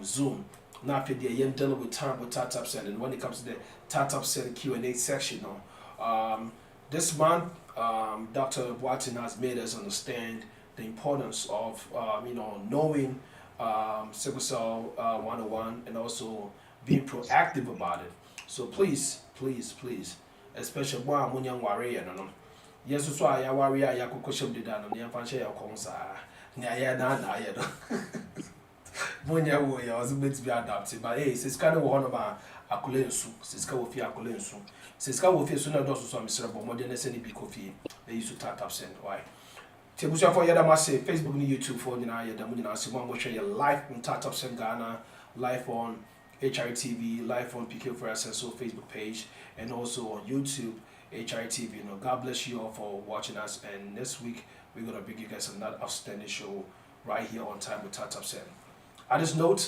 Speaker 7: Zoom. Now, after the you're dealing with time with tap send, and when it comes to the tap send Q&A section, this month, Dr. Watson has made us understand the importance of, knowing sickle cell 101 and also being proactive about it. So please, please, please, especially when young warrior, yes, so I worry I could question the done on the Apache or Consa. Nya na ya when you were, I was a bit to be adapted, but hey, it's kind of one of our Akulensu, Siska Wofi Akulensu. Siska Wofi sooner does some miserable more than any big coffee. They used to tap send. Why? Tebusha for Yada Masse, Facebook, YouTube for the Munina Simon, which are live on Tap Send Ghana, live on HRTV, live on PK for SSO Facebook page, and also on YouTube, HRTV. God bless you all for watching us. And next week, we're going to bring you guys another outstanding show right here on Time with Tap Send. On this note,